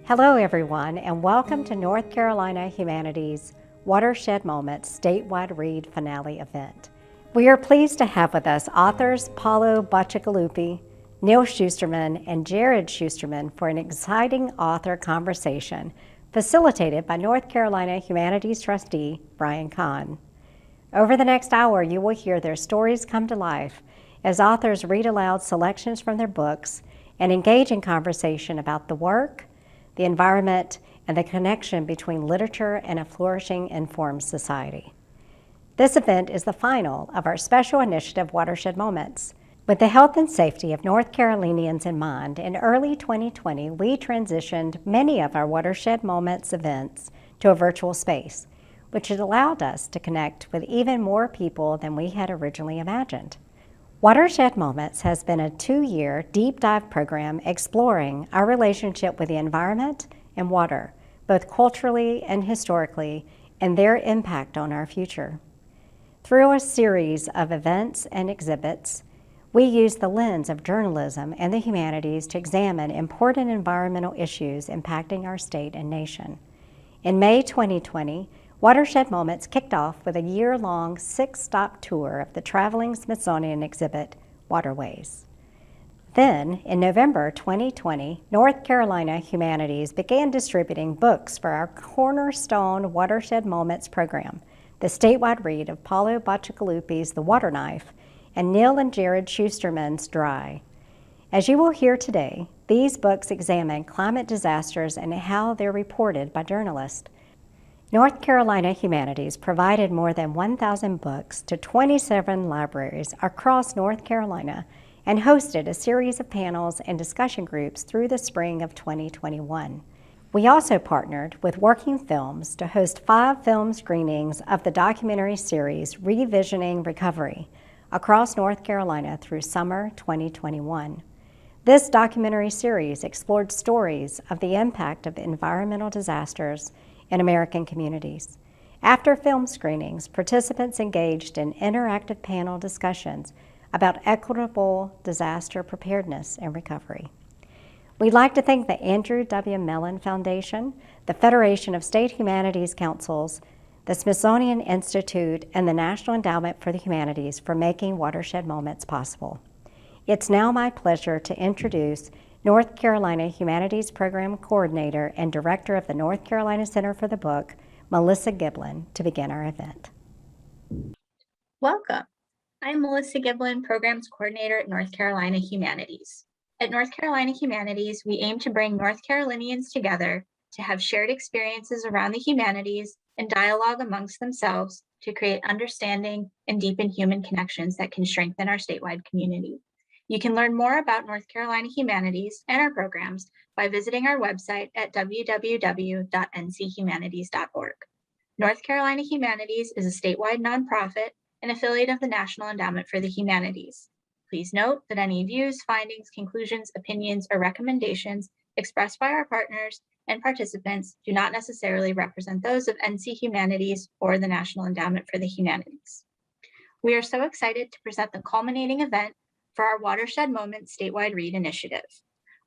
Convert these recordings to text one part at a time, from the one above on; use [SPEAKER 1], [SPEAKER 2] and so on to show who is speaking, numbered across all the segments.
[SPEAKER 1] Hello, everyone, and welcome to North Carolina Humanities Watershed Moments Statewide Read Finale event. We are pleased to have with us authors Paulo, Boccia, Galoopi, Neil Schusterman, and Jared Schusterman for an exciting author conversation facilitated by North Carolina Humanities trustee Brian Kahn. Over the next hour, you will hear their stories come to life as authors read aloud selections from their books and engage in conversation about the work, the environment, and the connection between literature and a flourishing informed society. This event is the final of our special initiative Watershed Moments. With the health and safety of North Carolinians in mind, in early 2020, we transitioned many of our Watershed Moments events to a virtual space, which has allowed us to connect with even more people than we had originally imagined. Watershed Moments has been a 2-year deep dive program exploring our relationship with the environment and water, both culturally and historically, and their impact on our future. Through a series of events and exhibits, we use the lens of journalism and the humanities to examine important environmental issues impacting our state and nation. In May 2020, Watershed Moments kicked off with a year-long 6-stop tour of the traveling Smithsonian exhibit, Waterways. Then, in November 2020, North Carolina Humanities began distributing books for our cornerstone Watershed Moments program, the statewide read of Paulo, Boccia, Galoopi's The Water Knife and Neil and Jared Schusterman's Dry. As you will hear today, these books examine climate disasters and how they're reported by journalists. North Carolina Humanities provided more than 1,000 books to 27 libraries across North Carolina and hosted a series of panels and discussion groups through the spring of 2021. We also partnered with Working Films to host 5 film screenings of the documentary series Revisioning Recovery across North Carolina through summer 2021. This documentary series explored stories of the impact of environmental disasters in American communities. After film screenings, participants engaged in interactive panel discussions about equitable disaster preparedness and recovery. We'd like to thank the Andrew W. Mellon Foundation, the Federation of State Humanities Councils, the Smithsonian Institute, and the National Endowment for the Humanities for making Watershed Moments possible. It's now my pleasure to introduce North Carolina Humanities Program Coordinator and Director of the North Carolina Center for the Book, Melissa Giblin, to begin our event.
[SPEAKER 2] Welcome. I'm Melissa Giblin, Programs Coordinator at North Carolina Humanities. At North Carolina Humanities, we aim to bring North Carolinians together to have shared experiences around the humanities and dialogue amongst themselves to create understanding and deepen human connections that can strengthen our statewide community. You can learn more about North Carolina Humanities and our programs by visiting our website at www.nchumanities.org. North Carolina Humanities is a statewide nonprofit and affiliate of the National Endowment for the Humanities. Please note that any views, findings, conclusions, opinions, or recommendations expressed by our partners and participants do not necessarily represent those of NC Humanities or the National Endowment for the Humanities. We are so excited to present the culminating event for our Watershed Moments Statewide Read Initiative.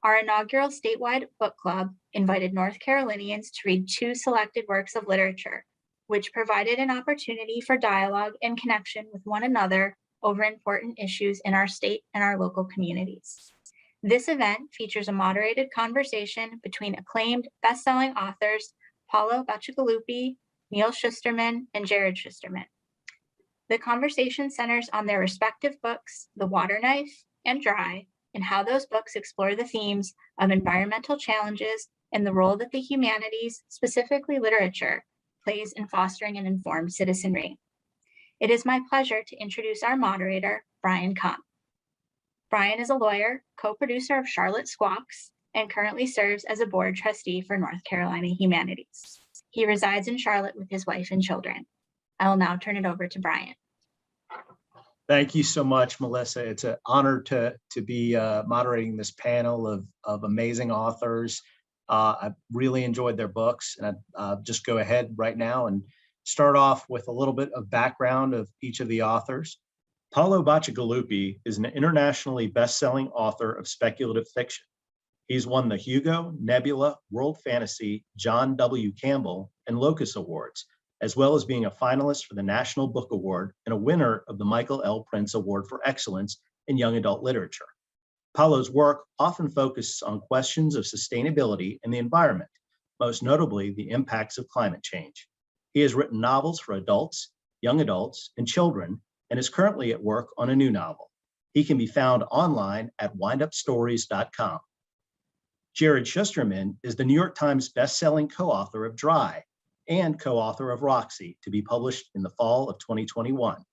[SPEAKER 2] Our inaugural statewide book club invited North Carolinians to read 2 selected works of literature, which provided an opportunity for dialogue and connection with one another over important issues in our state and our local communities. This event features a moderated conversation between acclaimed best-selling authors Paulo, Boccia, Galoopi, Neil Schusterman, and Jared Schusterman. The conversation centers on their respective books, The Water Knife and Dry, and how those books explore the themes of environmental challenges and the role that the humanities, specifically literature, plays in fostering an informed citizenry. It is my pleasure to introduce our moderator, Brian Kahn. Brian is a lawyer, co-producer of Charlotte Squawks, and currently serves as a board trustee for North Carolina Humanities. He resides in Charlotte with his wife and children. I will now turn it over to Brian.
[SPEAKER 3] Thank you so much, Melissa. It's an honor to be moderating this panel of amazing authors. I've really enjoyed their books, and I'll just go ahead right now and start off with a little bit of background of each of the authors. Paulo Boccia Galoopi is an internationally best-selling author of speculative fiction. He's won the Hugo, Nebula, World Fantasy, John W. Campbell, and Locus Awards, as well as being a finalist for the National Book Award and a winner of the Michael L. Prince Award for Excellence in Young Adult Literature. Paulo's work often focuses on questions of sustainability and the environment, most notably the impacts of climate change. He has written novels for adults, young adults, and children, and is currently at work on a new novel. He can be found online at windupstories.com. Jared Schusterman is the New York Times bestselling co-author of Dry and co-author of Roxy, to be published in the fall of 2021.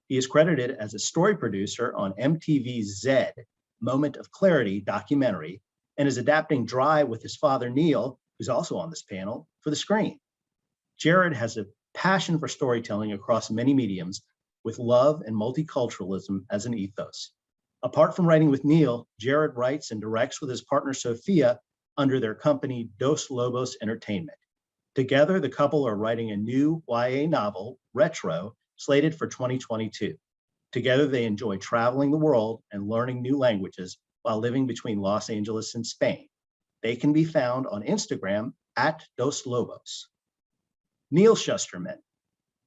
[SPEAKER 3] He is credited as a story producer on MTV's Zed, Moment of Clarity documentary, and is adapting Dry with his father, Neil, who's also on this panel, for the screen. Jared has a passion for storytelling across many mediums, with love and multiculturalism as an ethos. Apart from writing with Neil, Jared writes and directs with his partner Sophia under their company Dos Lobos Entertainment. Together, the couple are writing a new YA novel, Retro, slated for 2022. Together, they enjoy traveling the world and learning new languages while living between Los Angeles and Spain. They can be found on Instagram at Dos Lobos. Neil Schusterman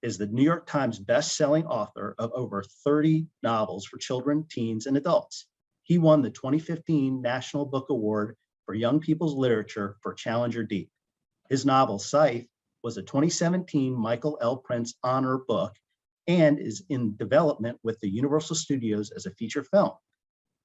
[SPEAKER 3] is the New York Times best-selling author of over 30 novels for children, teens, and adults. He won the 2015 National Book Award for Young People's Literature for Challenger Deep. His novel, Scythe, was a 2017 Michael L. Prince Honor book and is in development with the Universal Studios as a feature film.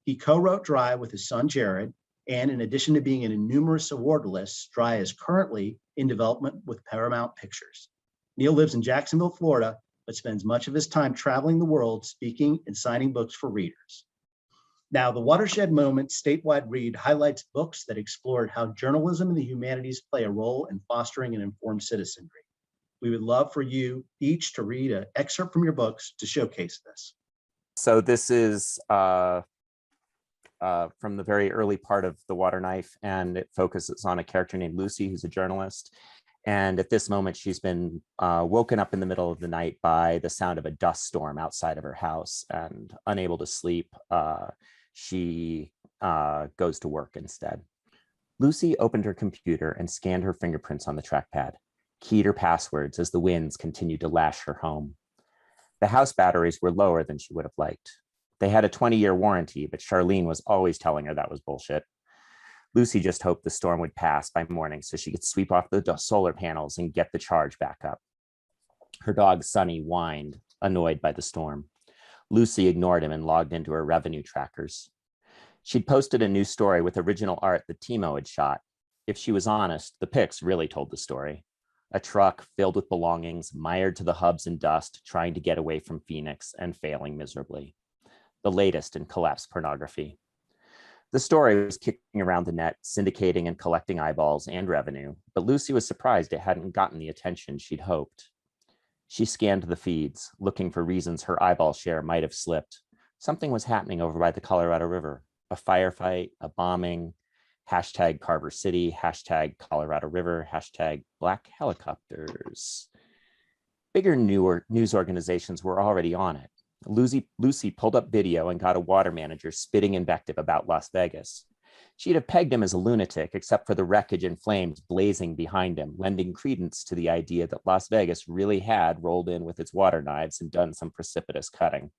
[SPEAKER 3] He co-wrote Dry with his son, Jared, and in addition to being in numerous award lists, Dry is currently in development with Paramount Pictures. Neil lives in Jacksonville, Florida, but spends much of his time traveling the world, speaking and signing books for readers. Now, the Watershed Moment Statewide Read highlights books that explored how journalism and the humanities play a role in fostering an informed citizenry. We would love for you each to read an excerpt from your books to showcase this.
[SPEAKER 4] So this is from the very early part of The Water Knife, and it focuses on a character named Lucy, who's a journalist. And at this moment, she's been woken up in the middle of the night by the sound of a dust storm outside of her house, and unable to sleep, she goes to work instead. Lucy opened her computer and scanned her fingerprints on the trackpad, keyed her passwords as the winds continued to lash her home. The house batteries were lower than she would have liked. They had a 20-year warranty, but Charlene was always telling her that was bullshit. Lucy just hoped the storm would pass by morning so she could sweep off the solar panels and get the charge back up. Her dog, Sunny, whined, annoyed by the storm. Lucy ignored him and logged into her revenue trackers. She'd posted a new story with original art that Timo had shot. If she was honest, the pics really told the story. A truck filled with belongings, mired to the hubs in dust, trying to get away from Phoenix and failing miserably. The latest in collapsed pornography. The story was kicking around the net, syndicating and collecting eyeballs and revenue, but Lucy was surprised it hadn't gotten the attention she'd hoped. She scanned the feeds, looking for reasons her eyeball share might have slipped. Something was happening over by the Colorado River. A firefight, a bombing, hashtag Carver City, hashtag Colorado River, hashtag Black Helicopters. Bigger news organizations were already on it. Lucy pulled up video and got a water manager spitting invective about Las Vegas. She'd have pegged him as a lunatic, except for the wreckage and flames blazing behind him, lending credence to the idea that Las Vegas really had rolled in with its water knives and done some precipitous cutting.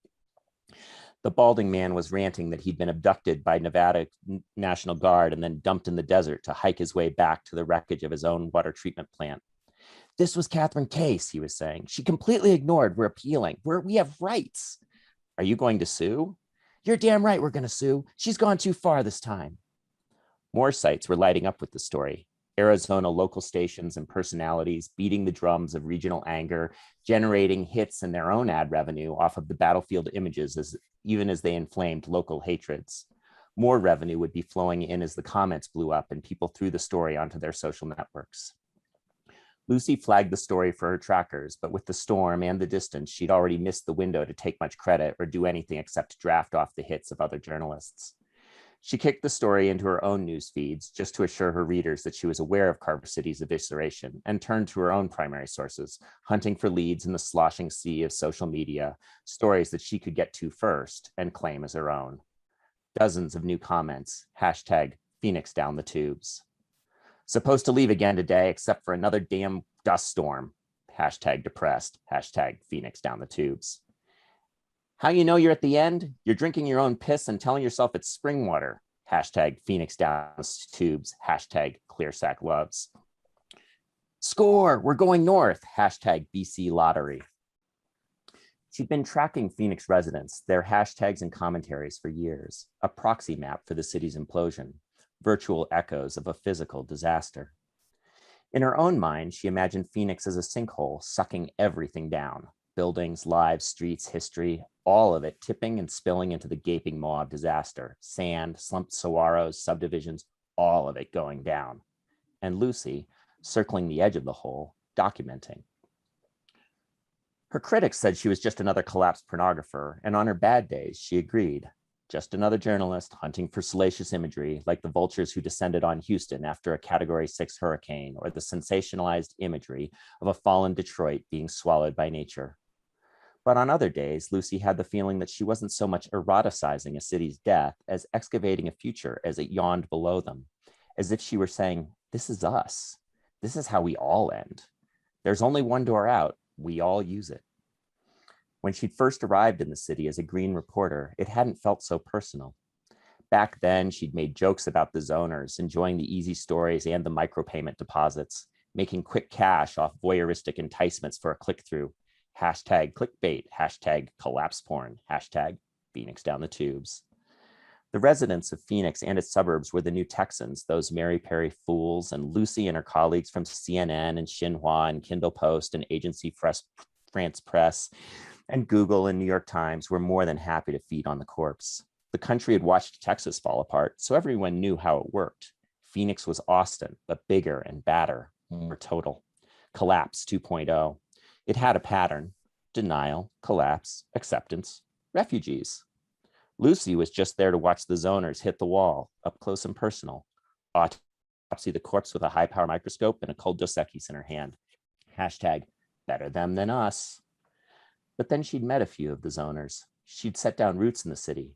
[SPEAKER 4] The balding man was ranting that he'd been abducted by Nevada National Guard and then dumped in the desert to hike his way back to the wreckage of his own water treatment plant. This was Catherine Case, he was saying. She completely ignored we're appealing. We have rights. Are you going to sue? You're damn right we're going to sue. She's gone too far this time. More sites were lighting up with the story. Arizona local stations and personalities beating the drums of regional anger, generating hits in their own ad revenue off of the battlefield images, even as they inflamed local hatreds. More revenue would be flowing in as the comments blew up and people threw the story onto their social networks. Lucy flagged the story for her trackers, but with the storm and the distance, she'd already missed the window to take much credit or do anything except draft off the hits of other journalists. She kicked the story into her own news feeds just to assure her readers that she was aware of Carver City's evisceration, and turned to her own primary sources, hunting for leads in the sloshing sea of social media, stories that she could get to first and claim as her own. Dozens of new comments, hashtag Phoenix down the tubes. Supposed to leave again today, except for another damn dust storm. Hashtag depressed. Hashtag Phoenix down the tubes. How you know you're at the end? You're drinking your own piss and telling yourself it's spring water. Hashtag Phoenix down the tubes. Hashtag clear sack loves. Score, we're going north. Hashtag BC lottery. She'd been tracking Phoenix residents, their hashtags and commentaries for years, a proxy map for the city's implosion, virtual echoes of a physical disaster. In her own mind, she imagined Phoenix as a sinkhole sucking everything down, buildings, lives, streets, history, all of it tipping and spilling into the gaping maw of disaster, sand, slumped saguaros, subdivisions, all of it going down. And Lucy, circling the edge of the hole, documenting. Her critics said she was just another collapsed pornographer, and on her bad days, she agreed. Just another journalist hunting for salacious imagery, like the vultures who descended on Houston after a Category 6 hurricane, or the sensationalized imagery of a fallen Detroit being swallowed by nature. But on other days, Lucy had the feeling that she wasn't so much eroticizing a city's death as excavating a future as it yawned below them, as if she were saying, this is us. This is how we all end. There's only one door out. We all use it. When she'd first arrived in the city as a green reporter, it hadn't felt so personal. Back then, she'd made jokes about the zoners, enjoying the easy stories and the micropayment deposits, making quick cash off voyeuristic enticements for a click-through. Hashtag clickbait, hashtag collapse porn, hashtag Phoenix down the tubes. The residents of Phoenix and its suburbs were the new Texans, those Mary Perry fools, and Lucy and her colleagues from CNN and Xinhua and Kindle Post and Agency France Press and Google and New York Times were more than happy to feed on the corpse. The country had watched Texas fall apart, so everyone knew how it worked. Phoenix was Austin, but bigger and badder, more total. Collapse 2.0. It had a pattern: denial, collapse, acceptance, refugees. Lucy was just there to watch the zoners hit the wall, up close and personal. Autopsy the corpse with a high-power microscope and a cold Dos Equis in her hand. Hashtag better them than us. But then she'd met a few of the zoners. She'd set down roots in the city.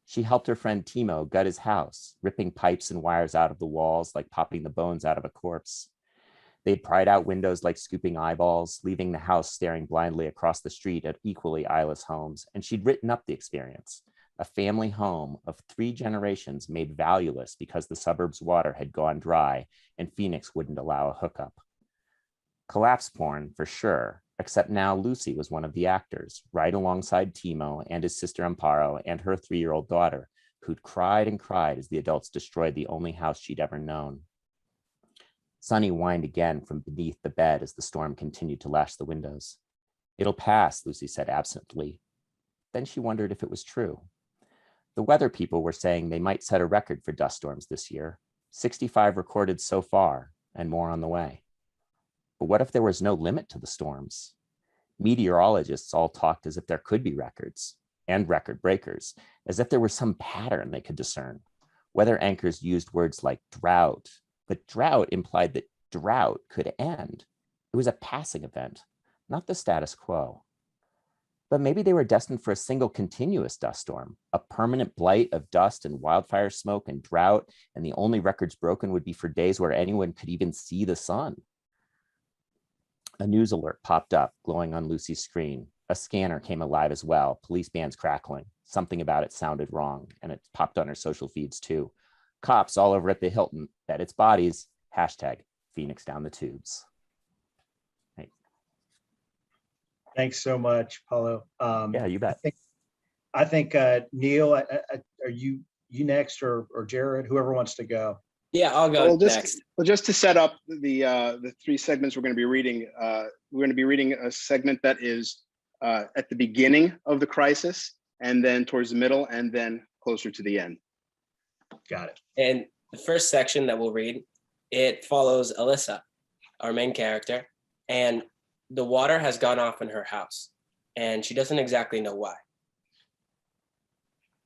[SPEAKER 4] She helped her friend Timo gut his house, ripping pipes and wires out of the walls like popping the bones out of a corpse. They'd pried out windows like scooping eyeballs, leaving the house staring blindly across the street at equally eyeless homes, and she'd written up the experience. A family home of 3 generations made valueless because the suburb's water had gone dry and Phoenix wouldn't allow a hookup. Collapse porn, for sure, except now Lucy was one of the actors, right alongside Timo and his sister Amparo and her 3-year-old daughter, who'd cried and cried as the adults destroyed the only house she'd ever known. Sonny whined again from beneath the bed as the storm continued to lash the windows. It'll pass, Lucy said absently. Then she wondered if it was true. The weather people were saying they might set a record for dust storms this year, 65 recorded so far, and more on the way. But what if there was no limit to the storms? Meteorologists all talked as if there could be records, and record breakers, as if there was some pattern they could discern. Weather anchors used words like drought, but drought implied that drought could end. It was a passing event, not the status quo. But maybe they were destined for a single continuous dust storm, a permanent blight of dust and wildfire smoke and drought, and the only records broken would be for days where anyone could even see the sun. A news alert popped up, glowing on Lucy's screen. A scanner came alive as well, police bands crackling. Something about it sounded wrong, and it popped on her social feeds too. Cops all over at the Hilton, bet it's bodies, hashtag Phoenix down the tubes.
[SPEAKER 3] Thanks so much, Paulo.
[SPEAKER 4] Yeah, you bet.
[SPEAKER 3] I think Neil, are you next, or Jared, whoever wants to go?
[SPEAKER 5] Yeah, I'll go next.
[SPEAKER 6] Just to set up the 3 segments we're going to be reading, we're going to be reading a segment that is at the beginning of the crisis, and then towards the middle, and then closer to the end.
[SPEAKER 3] Got it.
[SPEAKER 5] And the first section that we'll read, it follows Alyssa, our main character, and the water has gone off in her house, and she doesn't exactly know why.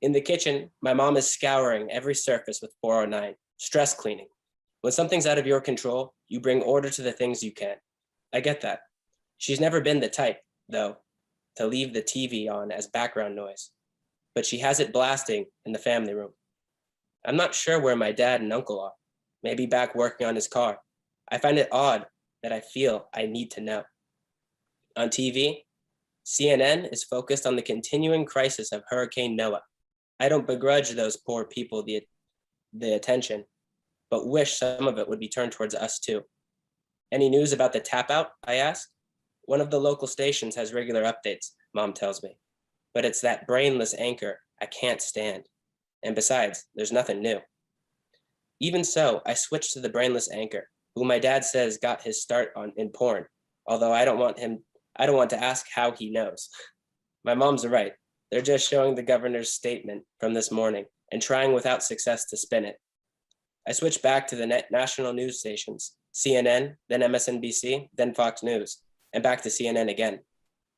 [SPEAKER 5] In the kitchen, my mom is scouring every surface with 409, stress cleaning. When something's out of your control, you bring order to the things you can. I get that. She's never been the type, though, to leave the TV on as background noise, but she has it blasting in the family room. I'm not sure where my dad and uncle are. Maybe back working on his car. I find it odd that I feel I need to know. On TV, CNN is focused on the continuing crisis of Hurricane Noah. I don't begrudge those poor people the attention, but wish some of it would be turned towards us too. Any news about the tap out, I ask? One of the local stations has regular updates, Mom tells me, but it's that brainless anchor I can't stand. And besides, there's nothing new. Even so, I switched to the brainless anchor, who my dad says got his start in porn, although I don't want to ask how he knows. My mom's right. They're just showing the governor's statement from this morning and trying without success to spin it. I switched back to the national news stations, CNN, then MSNBC, then Fox News, and back to CNN again.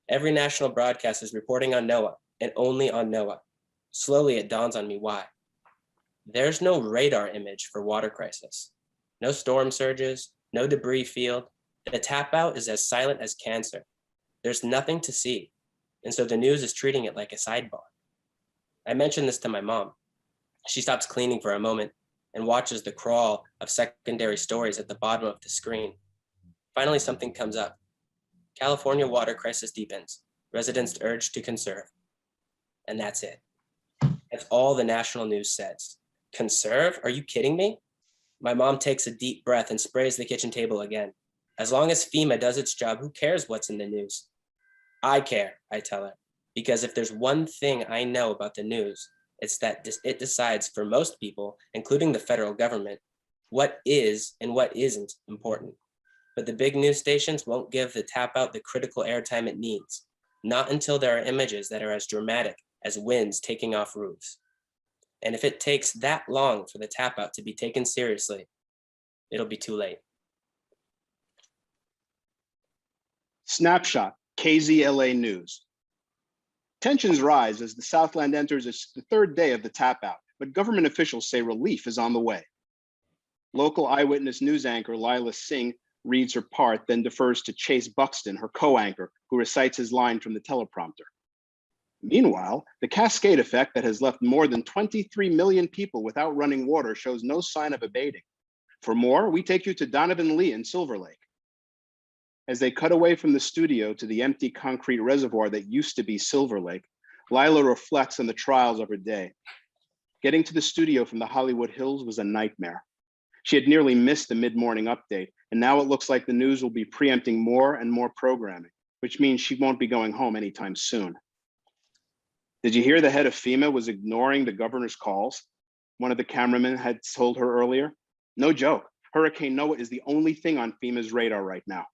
[SPEAKER 5] Every national broadcast is reporting on Noah and only on Noah. Slowly, it dawns on me why. There's no radar image for water crisis. No storm surges, no debris field. The tap out is as silent as cancer. There's nothing to see. And so the news is treating it like a sidebar. I mentioned this to my mom. She stops cleaning for a moment and watches the crawl of secondary stories at the bottom of the screen. Finally, something comes up. California water crisis deepens. Residents urged to conserve. And that's it. That's all the national news says. Conserve? Are you kidding me? My mom takes a deep breath and sprays the kitchen table again. As long as FEMA does its job, who cares what's in the news? I care, I tell her, because if there's one thing I know about the news, it's that it decides for most people, including the federal government, what is and what isn't important. But the big news stations won't give the tap out the critical airtime it needs, not until there are images that are as dramatic as winds taking off roofs. And if it takes that long for the tap out to be taken seriously, it'll be too late.
[SPEAKER 6] Snapshot, KZLA News. Tensions rise as the Southland enters the third day of the tap out, but government officials say relief is on the way. Local eyewitness news anchor Lila Singh reads her part, then defers to Chase Buxton, her co-anchor, who recites his line from the teleprompter. Meanwhile, the cascade effect that has left more than 23 million people without running water shows no sign of abating. For more, we take you to Donovan Lee in Silver Lake. As they cut away from the studio to the empty concrete reservoir that used to be Silver Lake, Lila reflects on the trials of her day. Getting to the studio from the Hollywood Hills was a nightmare. She had nearly missed the mid-morning update, and now it looks like the news will be preempting more and more programming, which means she won't be going home anytime soon. Did you hear the head of FEMA was ignoring the governor's calls? One of the cameramen had told her earlier. No joke, Hurricane Noah is the only thing on FEMA's radar right now.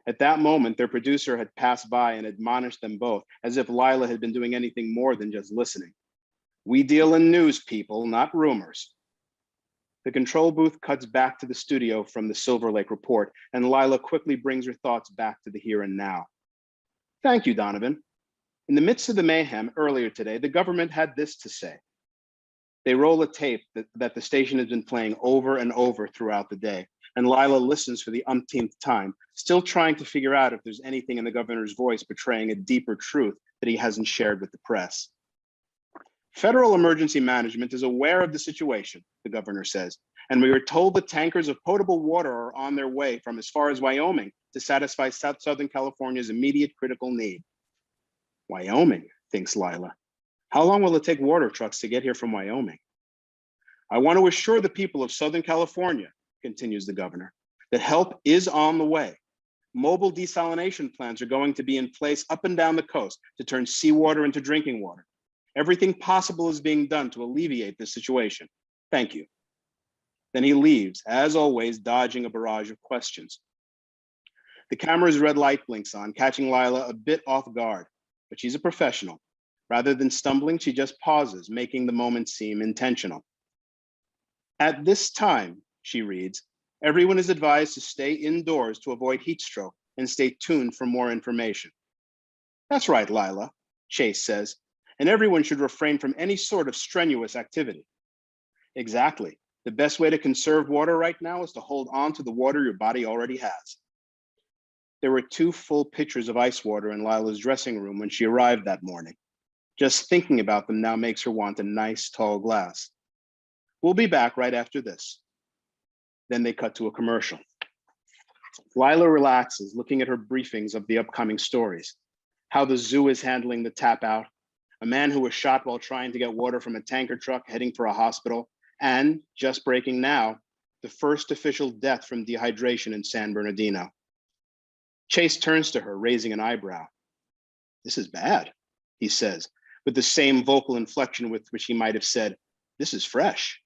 [SPEAKER 6] At that moment, their producer had passed by and admonished them both, as if Lila had been doing anything more than just listening. We deal in news, people, not rumors. The control booth cuts back to the studio from the Silver Lake report, and Lila quickly brings her thoughts back to the here and now. Thank you, Donovan. In the midst of the mayhem earlier today, the government had this to say. They roll a tape that the station has been playing over and over throughout the day, and Lila listens for the umpteenth time, still trying to figure out if there's anything in the governor's voice betraying a deeper truth that he hasn't shared with the press. Federal emergency management is aware of the situation, the governor says, and we are told that tankers of potable water are on their way from as far as Wyoming to satisfy Southern California's immediate critical need. Wyoming, thinks Lila. How long will it take water trucks to get here from Wyoming? I want to assure the people of Southern California, continues the governor, that help is on the way. Mobile desalination plants are going to be in place up and down the coast to turn seawater into drinking water. Everything possible is being done to alleviate this situation. Thank you. Then he leaves, as always, dodging a barrage of questions. The camera's red light blinks on, catching Lila a bit off guard, but she's a professional. Rather than stumbling, she just pauses, making the moment seem intentional. At this time, she reads, everyone is advised to stay indoors to avoid heat stroke and stay tuned for more information. That's right, Lila, Chase says, and everyone should refrain from any sort of strenuous activity. Exactly. The best way to conserve water right now is to hold on to the water your body already has. There were 2 full pitchers of ice water in Lila's dressing room when she arrived that morning. Just thinking about them now makes her want a nice tall glass. We'll be back right after this. Then they cut to a commercial. Lila relaxes, looking at her briefings of the upcoming stories, how the zoo is handling the tap out, a man who was shot while trying to get water from a tanker truck heading for a hospital, and, just breaking now, the first official death from dehydration in San Bernardino. Chase turns to her, raising an eyebrow. "This is bad," he says, with the same vocal inflection with which he might have said, "This is fresh,"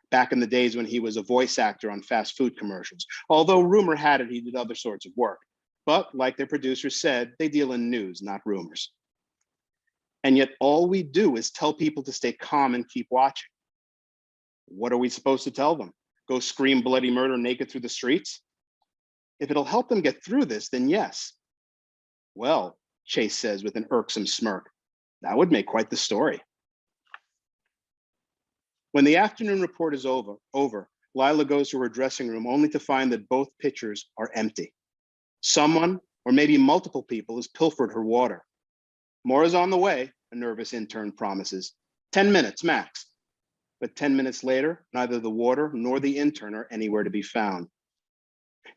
[SPEAKER 6] back in the days when he was a voice actor on fast food commercials, although rumor had it he did other sorts of work. But like their producer said, they deal in news, not rumors. And yet all we do is tell people to stay calm and keep watching. What are we supposed to tell them? Go scream bloody murder naked through the streets? If it'll help them get through this, then yes. Well, Chase says with an irksome smirk, that would make quite the story. When the afternoon report is over, Lila goes to her dressing room only to find that both pitchers are empty. Someone, or maybe multiple people, has pilfered her water. More is on the way, a nervous intern promises. 10 minutes max. But 10 minutes later, neither the water nor the intern are anywhere to be found.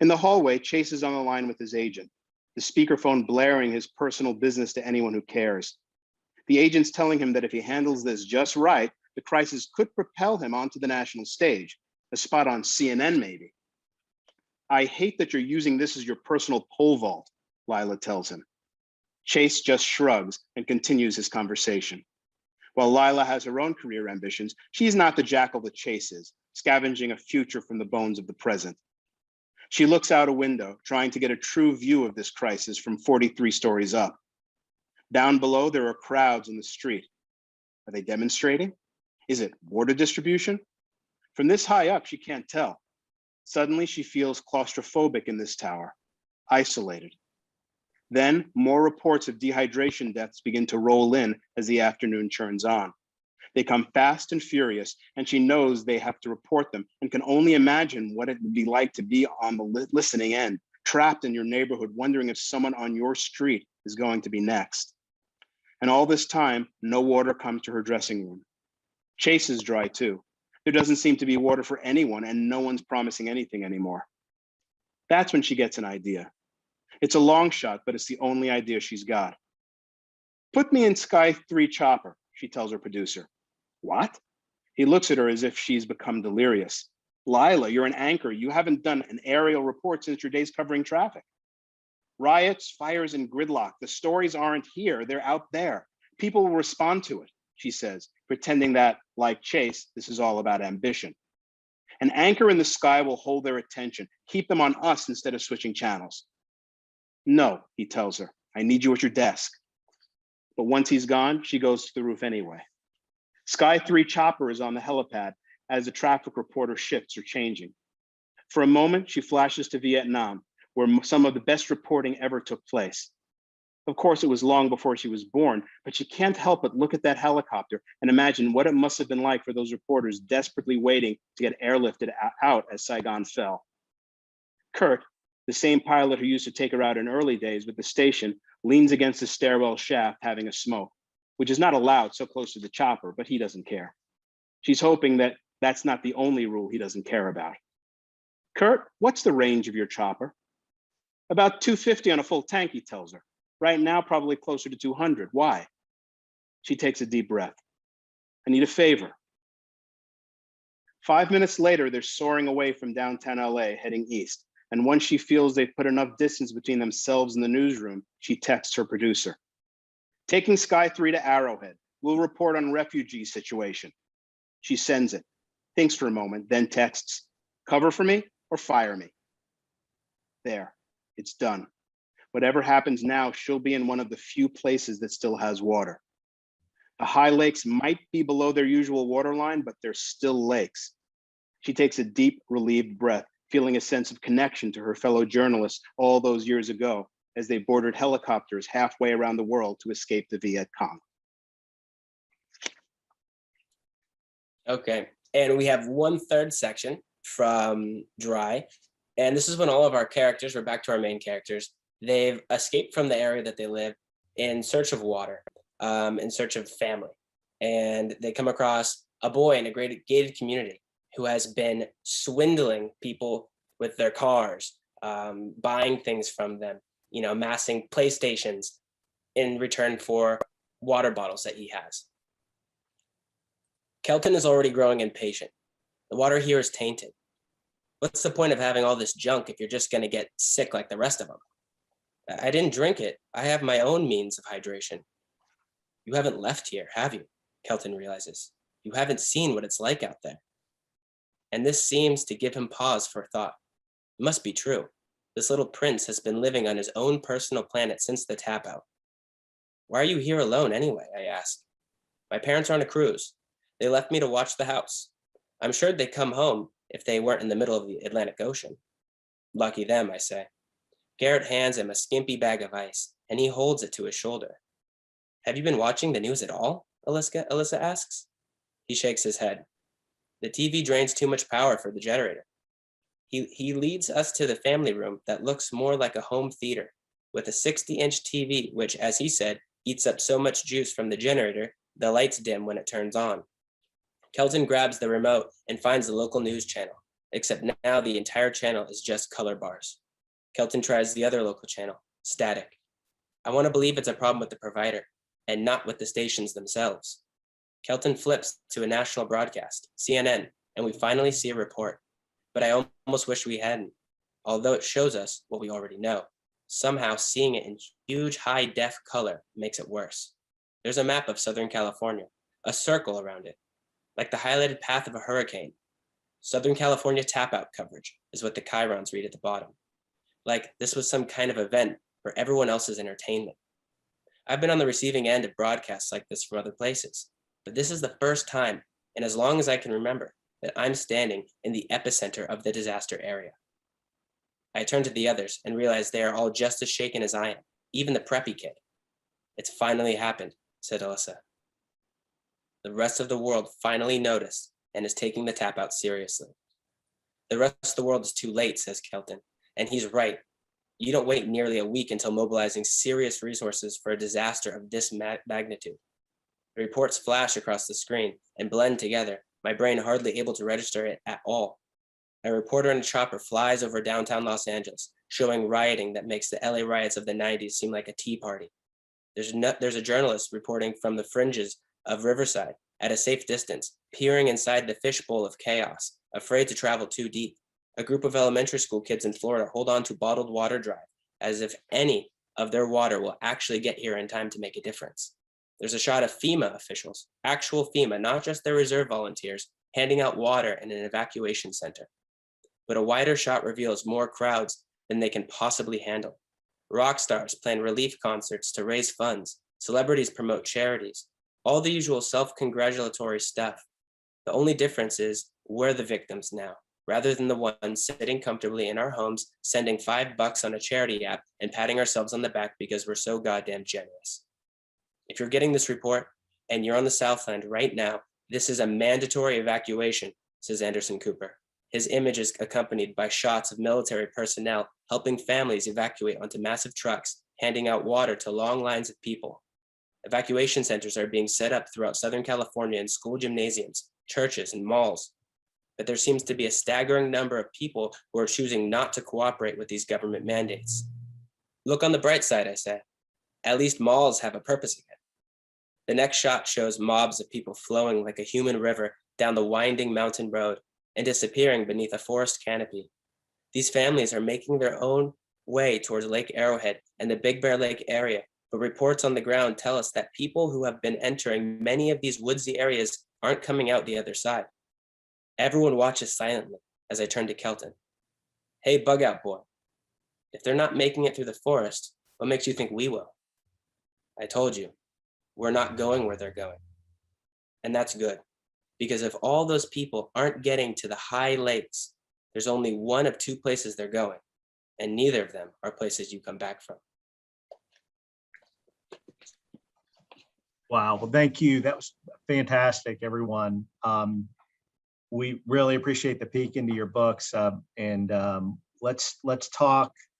[SPEAKER 6] In the hallway, Chase is on the line with his agent, the speakerphone blaring his personal business to anyone who cares. The agent's telling him that if he handles this just right, the crisis could propel him onto the national stage, a spot on CNN maybe. "I hate that you're using this as your personal pole vault," Lila tells him. Chase just shrugs and continues his conversation. While Lila has her own career ambitions, she's not the jackal that Chase is, scavenging a future from the bones of the present. She looks out a window, trying to get a true view of this crisis from 43 stories up. Down below, there are crowds in the street. Are they demonstrating? Is it water distribution? From this high up, she can't tell. Suddenly, she feels claustrophobic in this tower, isolated. Then more reports of dehydration deaths begin to roll in as the afternoon churns on. They come fast and furious, and she knows they have to report them and can only imagine what it would be like to be on the listening end, trapped in your neighborhood, wondering if someone on your street is going to be next. And all this time, no water comes to her dressing room. Chase is dry too. There doesn't seem to be water for anyone, and no one's promising anything anymore. That's when she gets an idea. It's a long shot, but it's the only idea she's got. "Put me in Sky 3 chopper," she tells her producer. "What?" He looks at her as if she's become delirious. "Lila, you're an anchor. You haven't done an aerial report since your days covering traffic. Riots, fires, and gridlock. The stories aren't here. They're out there. People will respond to it," she says, pretending that, like Chase, this is all about ambition. "An anchor in the sky will hold their attention, keep them on us instead of switching channels." "No," he tells her, "I need you at your desk." But once he's gone, she goes to the roof anyway. Sky 3 chopper is on the helipad as the traffic reporter shifts are changing. For a moment, she flashes to Vietnam, where some of the best reporting ever took place. Of course, it was long before she was born, but she can't help but look at that helicopter and imagine what it must have been like for those reporters desperately waiting to get airlifted out as Saigon fell. Kurt, the same pilot who used to take her out in early days with the station, leans against the stairwell shaft having a smoke, which is not allowed so close to the chopper, but he doesn't care. She's hoping that that's not the only rule he doesn't care about. "Kurt, what's the range of your chopper?" "About 250 on a full tank," he tells her. "Right now, probably closer to 200. Why?" She takes a deep breath. "I need a favor." 5 minutes later, they're soaring away from downtown LA, heading east. And once she feels they've put enough distance between themselves and the newsroom, she texts her producer. "Taking Sky 3 to Arrowhead. We'll report on refugee situation." She sends it, thinks for a moment, then texts, "Cover for me or fire me." There, it's done. Whatever happens now, she'll be in one of the few places that still has water. The high lakes might be below their usual water line, but they're still lakes. She takes a deep, relieved breath, feeling a sense of connection to her fellow journalists all those years ago as they boarded helicopters halfway around the world to escape the Viet Cong.
[SPEAKER 5] Okay, and we have 1/3 section from Dry. And this is when all of our characters, we're back to our main characters, they've escaped from the area that they live in search of water, in search of family. And they come across a boy in a great gated community who has been swindling people with their cars, buying things from them, amassing PlayStations in return for water bottles that he has. Kelton is already growing impatient. The water here is tainted. What's the point of having all this junk if you're just going to get sick like the rest of them? I didn't drink it. I have my own means of hydration. You haven't left here, have you? Kelton realizes. You haven't seen what it's like out there. And this seems to give him pause for thought. It must be true. This little prince has been living on his own personal planet since the tap out. Why are you here alone anyway? I ask. My parents are on a cruise. They left me to watch the house. I'm sure they'd come home if they weren't in the middle of the Atlantic Ocean. Lucky them, I say. Garrett hands him a skimpy bag of ice, and he holds it to his shoulder. Have you been watching the news at all? Alyssa asks. He shakes his head. The TV drains too much power for the generator. He leads us to the family room that looks more like a home theater, with a 60-inch TV, which, as he said, eats up so much juice from the generator, the lights dim when it turns on. Kelton grabs the remote and finds the local news channel, except now the entire channel is just color bars. Kelton tries the other local channel, static. I want to believe it's a problem with the provider and not with the stations themselves. Kelton flips to a national broadcast, CNN, and we finally see a report. But I almost wish we hadn't, although it shows us what we already know. Somehow seeing it in huge high-def color makes it worse. There's a map of Southern California, a circle around it, like the highlighted path of a hurricane. Southern California tap-out coverage is what the chyrons read at the bottom. Like this was some kind of event for everyone else's entertainment. I've been on the receiving end of broadcasts like this from other places, but this is the first time, and as long as I can remember, that I'm standing in the epicenter of the disaster area. I turn to the others and realize they are all just as shaken as I am, even the preppy kid. It's finally happened, said Alyssa. The rest of the world finally noticed and is taking the tap out seriously. The rest of the world is too late, says Kelton, and he's right. You don't wait nearly a week until mobilizing serious resources for a disaster of this magnitude. The reports flash across the screen and blend together, my brain hardly able to register it at all. A reporter in a chopper flies over downtown Los Angeles, showing rioting that makes the LA riots of the 90s seem like a tea party. There's a journalist reporting from the fringes of Riverside at a safe distance, peering inside the fishbowl of chaos, afraid to travel too deep. A group of elementary school kids in Florida hold on to bottled water dry, as if any of their water will actually get here in time to make a difference. There's a shot of FEMA officials, actual FEMA, not just their reserve volunteers, handing out water in an evacuation center. But a wider shot reveals more crowds than they can possibly handle. Rock stars plan relief concerts to raise funds. Celebrities promote charities. All the usual self-congratulatory stuff. The only difference is we're the victims now, rather than the ones sitting comfortably in our homes, sending $5 on a charity app and patting ourselves on the back because we're so goddamn generous. If you're getting this report and you're on the Southland right now, this is a mandatory evacuation, says Anderson Cooper. His image is accompanied by shots of military personnel helping families evacuate onto massive trucks, handing out water to long lines of people. Evacuation centers are being set up throughout Southern California in school gymnasiums, churches, and malls. But there seems to be a staggering number of people who are choosing not to cooperate with these government mandates. Look on the bright side, I say. At least malls have a purpose again. The next shot shows mobs of people flowing like a human river down the winding mountain road and disappearing beneath a forest canopy. These families are making their own way towards Lake Arrowhead and the Big Bear Lake area, but reports on the ground tell us that people who have been entering many of these woodsy areas aren't coming out the other side. Everyone watches silently as I turn to Kelton. Hey, bug out boy. If they're not making it through the forest, what makes you think we will? I told you, we're not going where they're going. And that's good, because if all those people aren't getting to the high lakes, there's only one of two places they're going, and neither of them are places you come back from.
[SPEAKER 3] Wow. Well, thank you. That was fantastic, everyone. We really appreciate the peek into your books, and let's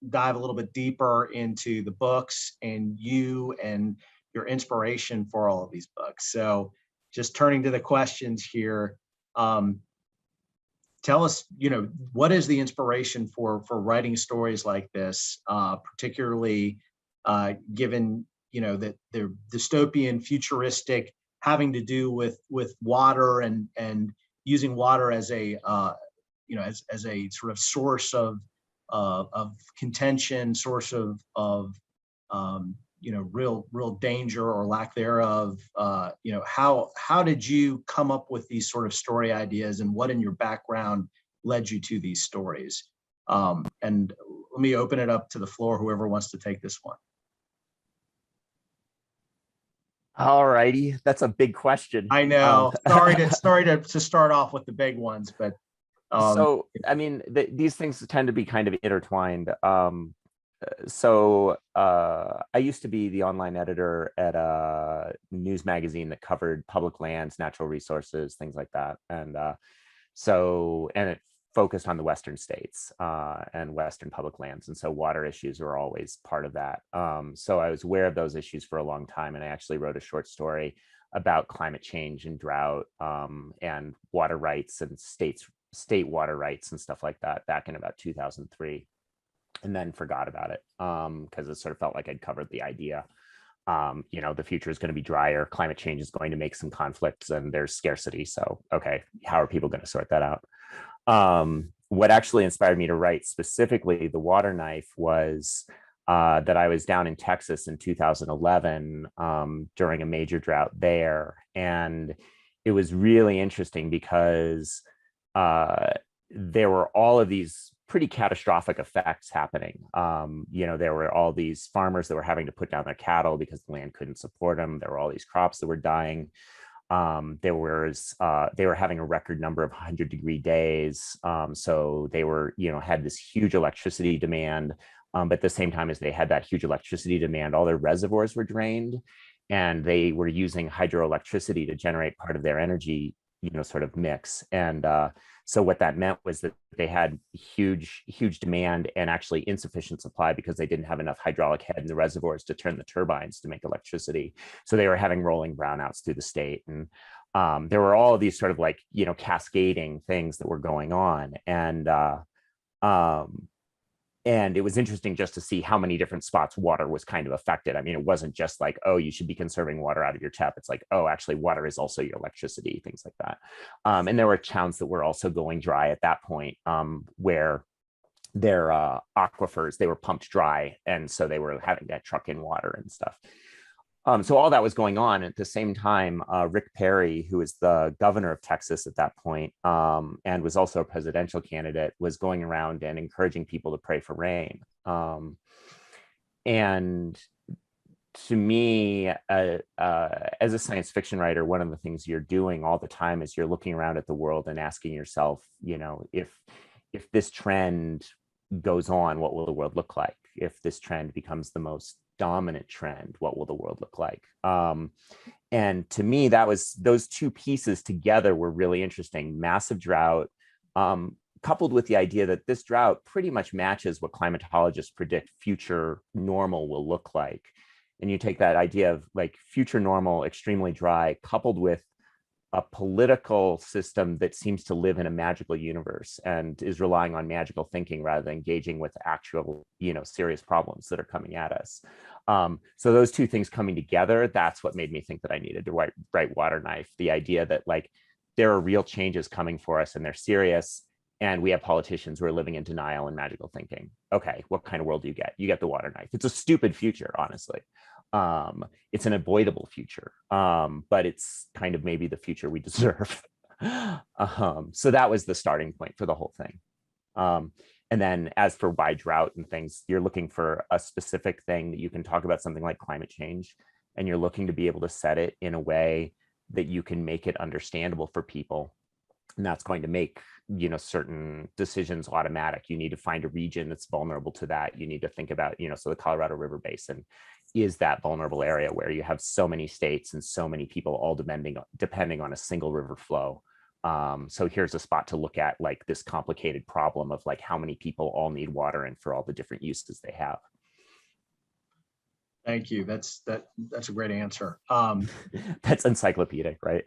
[SPEAKER 3] dive a little bit deeper into the books and you and your inspiration for all of these books. So just turning to the questions here. Tell us, what is the inspiration for writing stories like this, particularly given, that they're dystopian, futuristic, having to do with water and using water as a, as a sort of source of contention, source of real danger or lack thereof. How did you come up with these sort of story ideas, and what in your background led you to these stories? And let me open it up to the floor, whoever wants to take this one.
[SPEAKER 4] All righty, that's a big question.
[SPEAKER 3] I know. Sorry to start off with the big ones, but
[SPEAKER 4] so I mean, these things tend to be kind of intertwined. So I used to be the online editor at a news magazine that covered public lands, natural resources, things like that. And and it focused on the Western states and Western public lands. And so water issues were always part of that. So I was aware of those issues for a long time. And I actually wrote a short story about climate change and drought and water rights and state water rights and stuff like that back in about 2003. And then forgot about it because it sort of felt like I'd covered the idea. The future is going to be drier. Climate change is going to make some conflicts and there's scarcity. So, okay, how are people going to sort that out? What actually inspired me to write specifically The Water Knife was that I was down in Texas in 2011 during a major drought there. And it was really interesting because there were all of these pretty catastrophic effects happening. There were all these farmers that were having to put down their cattle because the land couldn't support them. There were all these crops that were dying. They were having a record number of 100-degree days. So they were, had this huge electricity demand. But at the same time as they had that huge electricity demand, all their reservoirs were drained and they were using hydroelectricity to generate part of their energy, sort of mix. And so what that meant was that they had huge demand and actually insufficient supply because they didn't have enough hydraulic head in the reservoirs to turn the turbines to make electricity. So they were having rolling brownouts through the state. And there were all of these sort of like, cascading things that were going on. And it was interesting just to see how many different spots water was kind of affected. I mean, it wasn't just like, oh, you should be conserving water out of your tap. It's like, oh, actually water is also your electricity, things like that. And there were towns that were also going dry at that point where their aquifers, they were pumped dry. And so they were having to truck in water and stuff. So all that was going on. At the same time, Rick Perry, who was the governor of Texas at that point, and was also a presidential candidate, was going around and encouraging people to pray for rain. And to me, as a science fiction writer, one of the things you're doing all the time is you're looking around at the world and asking yourself, if this trend goes on, what will the world look like? If this trend becomes the most dominant trend, what will the world look like? And to me, those two pieces together were really interesting. Massive drought, coupled with the idea that this drought pretty much matches what climatologists predict future normal will look like. And you take that idea of like future normal, extremely dry, coupled with a political system that seems to live in a magical universe and is relying on magical thinking rather than engaging with actual, serious problems that are coming at us. So those two things coming together, that's what made me think that I needed to write Water Knife. The idea that like there are real changes coming for us and they're serious, and we have politicians who are living in denial and magical thinking. Okay, what kind of world do you get? You get the Water Knife. It's a stupid future, honestly. It's an avoidable future, but it's kind of maybe the future we deserve. So that was the starting point for the whole thing. And then as for why drought and things, you're looking for a specific thing that you can talk about, something like climate change, and you're looking to be able to set it in a way that you can make it understandable for people. And that's going to make, certain decisions automatic. You need to find a region that's vulnerable to that. You need to think about, so the Colorado River Basin is that vulnerable area where you have so many states and so many people all depending on a single river flow. So here's a spot to look at like this complicated problem of like how many people all need water and for all the different uses they have.
[SPEAKER 3] Thank you. That's a great answer.
[SPEAKER 4] That's encyclopedic, right?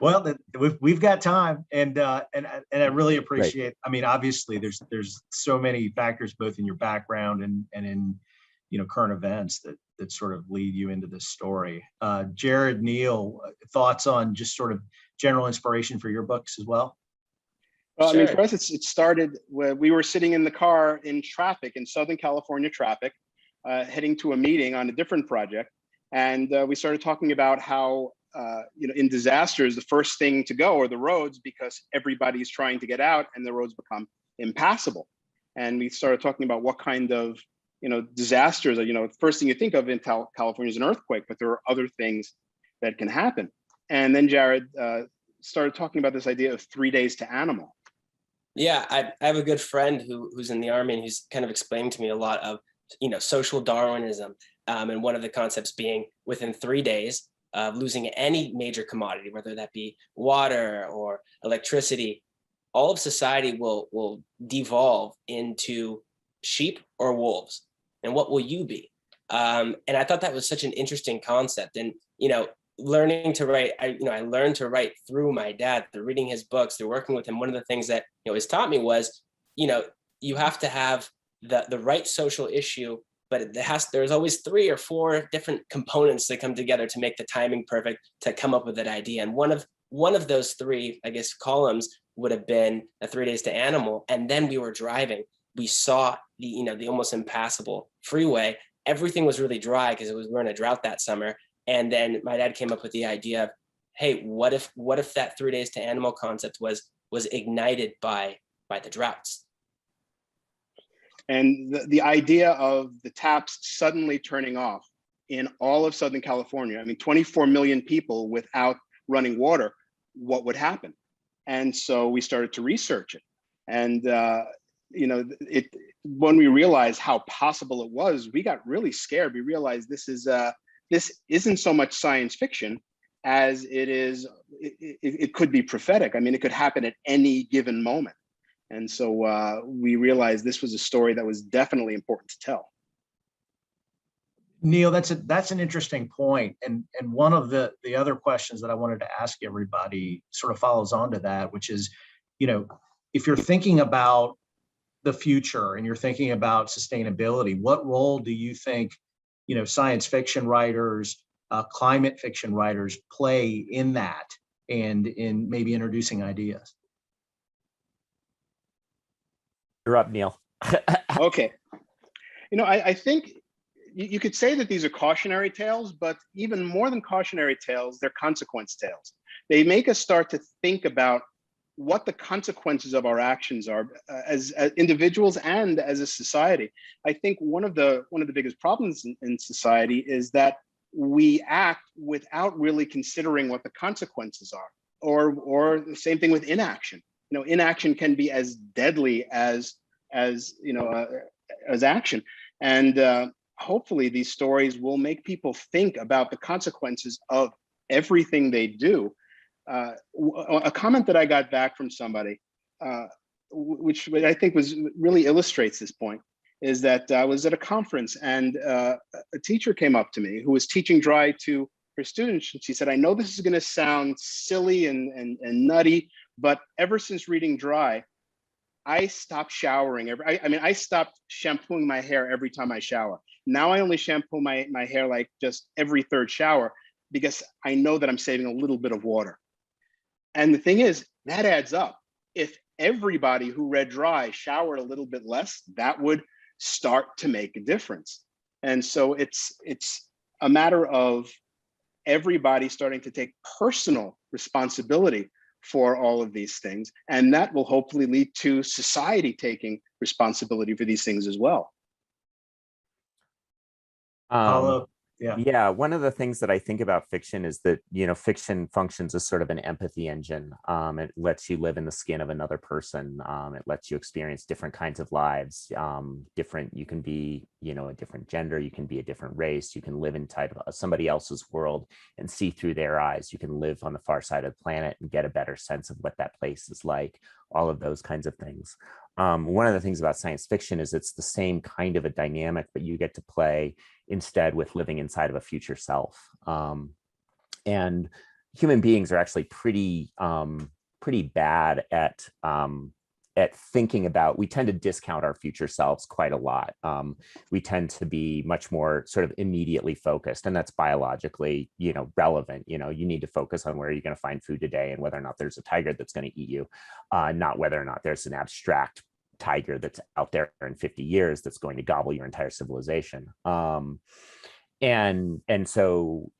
[SPEAKER 3] Well, we've got time, and I really appreciate. I mean, obviously, there's so many factors both in your background and in current events that sort of lead you into this story. Jared, Neil, thoughts on just sort of general inspiration for your books as well?
[SPEAKER 6] Well, I mean,
[SPEAKER 5] Sure.
[SPEAKER 6] for us, it started where we were sitting in the car in traffic, in Southern California traffic, heading to a meeting on a different project. And we started talking about how, in disasters, the first thing to go are the roads, because everybody's trying to get out and the roads become impassable. And we started talking about what kind of, disasters are, the first thing you think of in California is an earthquake, but there are other things that can happen. And then Jared started talking about this idea of 3 days to animal.
[SPEAKER 5] Yeah, I have a good friend who's in the Army, and he's kind of explained to me a lot of, social Darwinism, and one of the concepts being within 3 days of losing any major commodity, whether that be water or electricity, all of society will devolve into sheep or wolves. And what will you be? And I thought that was such an interesting concept. And learning to write, I learned to write through my dad, through reading his books, through working with him. One of the things that he's taught me was, you have to have the right social issue, but there's always 3 or 4 different components that come together to make the timing perfect to come up with that idea. And one of those 3, I guess, columns would have been a 3 days to animal. And then we were driving. We saw the almost impassable freeway. Everything was really dry because we were in a drought that summer. And then my dad came up with the idea of, hey, what if that 3 days to animal concept was ignited by the droughts?
[SPEAKER 6] And the idea of the taps suddenly turning off in all of Southern California, I mean, 24 million people without running water, what would happen? And so we started to research it. And, when we realized how possible it was, we got really scared. We realized this isn't so much science fiction as it could be prophetic. I mean, it could happen at any given moment. And so we realized this was a story that was definitely important to tell.
[SPEAKER 3] Neil, that's an interesting point. And one of the other questions that I wanted to ask everybody sort of follows on to that, which is, if you're thinking about the future and you're thinking about sustainability, what role do you think, science fiction writers, climate fiction writers play in that and in maybe introducing ideas?
[SPEAKER 4] You're up, Neil.
[SPEAKER 6] Okay. I think you could say that these are cautionary tales, but even more than cautionary tales, they're consequence tales. They make us start to think about what the consequences of our actions are as individuals and as a society. I think one of the biggest problems in society is that we act without really considering what the consequences are, or the same thing with inaction. Inaction can be as deadly as action. And hopefully these stories will make people think about the consequences of everything they do. A comment that I got back from somebody, which I think really illustrates this point, is that I was at a conference and a teacher came up to me who was teaching dry to her students. And she said, I know this is going to sound silly and nutty, but ever since reading dry, I stopped showering. I stopped shampooing my hair every time I shower. Now I only shampoo my hair like just every 3rd shower, because I know that I'm saving a little bit of water. And the thing is, that adds up. If everybody who read dry showered a little bit less, that would start to make a difference. And so it's a matter of everybody starting to take personal responsibility for all of these things. And that will hopefully lead to society taking responsibility for these things as well.
[SPEAKER 3] Paulo, yeah.
[SPEAKER 4] Yeah, one of the things that I think about fiction is that, fiction functions as sort of an empathy engine. It lets you live in the skin of another person. It lets you experience different kinds of lives. You can be, a different gender, you can be a different race, you can live inside of somebody else's world and see through their eyes. You can live on the far side of the planet and get a better sense of what that place is like, all of those kinds of things. One of the things about science fiction is it's the same kind of a dynamic, but you get to play instead with living inside of a future self. And human beings are actually pretty bad at thinking about, we tend to discount our future selves quite a lot. We tend to be much more sort of immediately focused, and that's biologically, relevant. You need to focus on where you're going to find food today and whether or not there's a tiger that's going to eat you, not whether or not there's an abstract tiger that's out there in 50 years that's going to gobble your entire civilization. And so,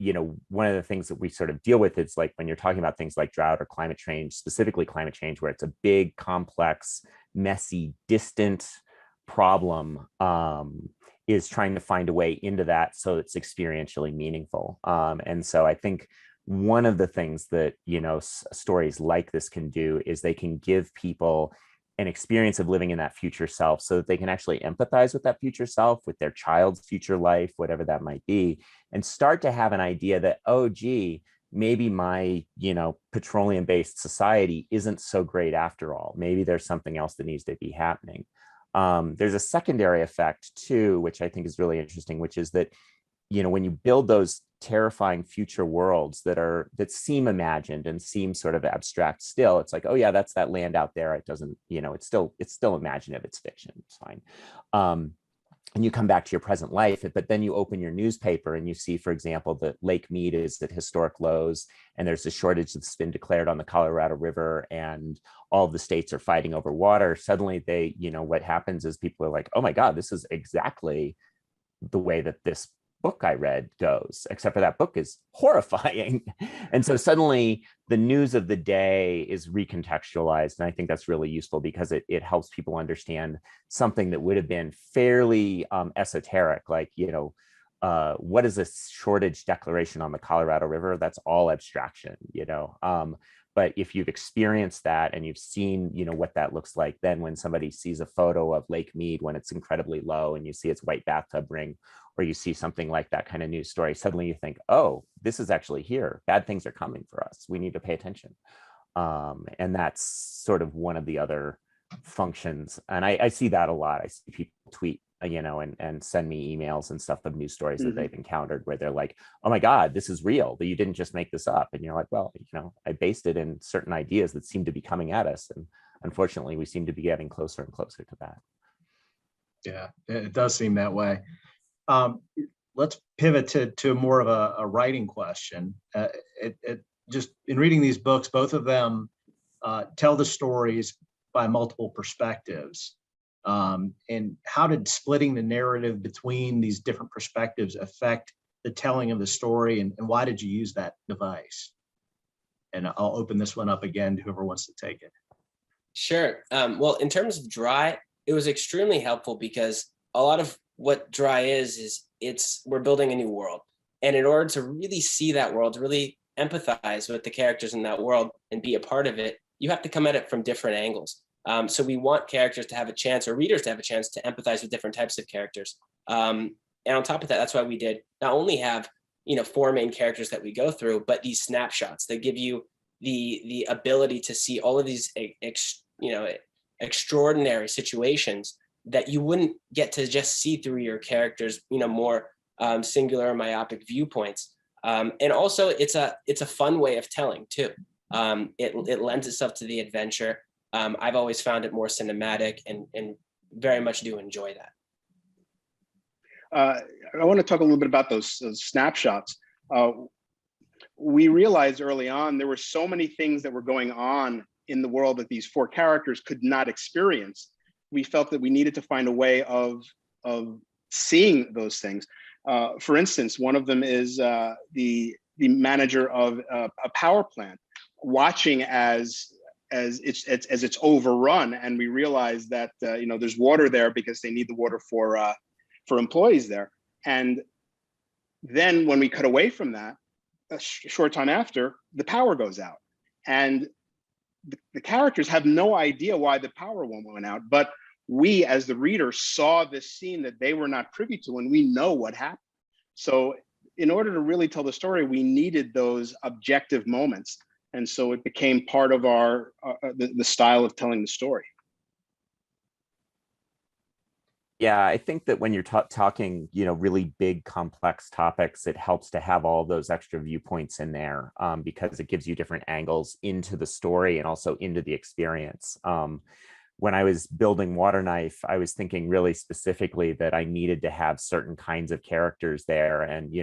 [SPEAKER 4] one of the things that we sort of deal with is like when you're talking about things like drought or climate change, specifically climate change, where it's a big, complex, messy, distant problem, is trying to find a way into that so it's experientially meaningful. And so I think one of the things that, stories like this can do is they can give people an experience of living in that future self so that they can actually empathize with that future self, with their child's future life, whatever that might be, and start to have an idea that, oh, gee, maybe my, petroleum-based society isn't so great after all. Maybe there's something else that needs to be happening. There's a secondary effect too, which I think is really interesting, which is that, when you build those terrifying future worlds that seem imagined and seem sort of abstract still, it's like, oh yeah, that's that land out there. It doesn't, it's still imaginative, it's fiction, it's fine. And you come back to your present life, but then you open your newspaper and you see, for example, that Lake Mead is at historic lows and there's a shortage that's been declared on the Colorado River and all of the states are fighting over water. Suddenly what happens is people are like, oh my God, this is exactly the way that this book I read goes, except for that book is horrifying. And so suddenly the news of the day is recontextualized. And I think that's really useful because it helps people understand something that would have been fairly esoteric, like, what is a shortage declaration on the Colorado River? That's all abstraction, but if you've experienced that and you've seen, what that looks like, then when somebody sees a photo of Lake Mead when it's incredibly low and you see its white bathtub ring, or you see something like that kind of news story, suddenly you think, oh, this is actually here. Bad things are coming for us. We need to pay attention. And that's sort of one of the other functions. And I see that a lot. I see people tweet, and send me emails and stuff of news stories that they've encountered where they're like, oh my God, this is real, that you didn't just make this up. And you're like, well, I based it in certain ideas that seem to be coming at us. And unfortunately, we seem to be getting closer and closer to that.
[SPEAKER 3] Yeah, it does seem that way. Let's pivot to more of a writing question. Just in reading these books, both of them tell the stories by multiple perspectives. And how did splitting the narrative between these different perspectives affect the telling of the story, and why did you use that device? And I'll open this one up again to whoever wants to take it.
[SPEAKER 5] Sure. Well, in terms of Dry, it was extremely helpful because a lot of what Dry is we're building a new world. And in order to really see that world, to really empathize with the characters in that world and be a part of it, you have to come at it from different angles. So we want characters to have a chance, or readers to have a chance, to empathize with different types of characters. And on top of that, that's why we did not only have 4 main characters that we go through, but these snapshots that give you the ability to see all of these extraordinary situations that you wouldn't get to just see through your characters, more singular myopic viewpoints. And also it's a fun way of telling too. It lends itself to the adventure. I've always found it more cinematic and very much do enjoy that.
[SPEAKER 6] I want to talk a little bit about those snapshots. We realized early on there were so many things that were going on in the world that these 4 characters could not experience. We felt that we needed to find a way of seeing those things. For instance, one of them is the manager of a power plant, watching as it's overrun, and we realize that there's water there because they need the water for employees there. And then when we cut away from that, a short time after, the power goes out, and the characters have no idea why the power went out, but we as the reader saw this scene that they were not privy to, and we know what happened. So in order to really tell the story, we needed those objective moments. And so it became part of our the style of telling the story.
[SPEAKER 4] Yeah, I think that when you're talking, really big, complex topics, it helps to have all those extra viewpoints in there, because it gives you different angles into the story and also into the experience. When I was building Waterknife, I was thinking really specifically that I needed to have certain kinds of characters there. And,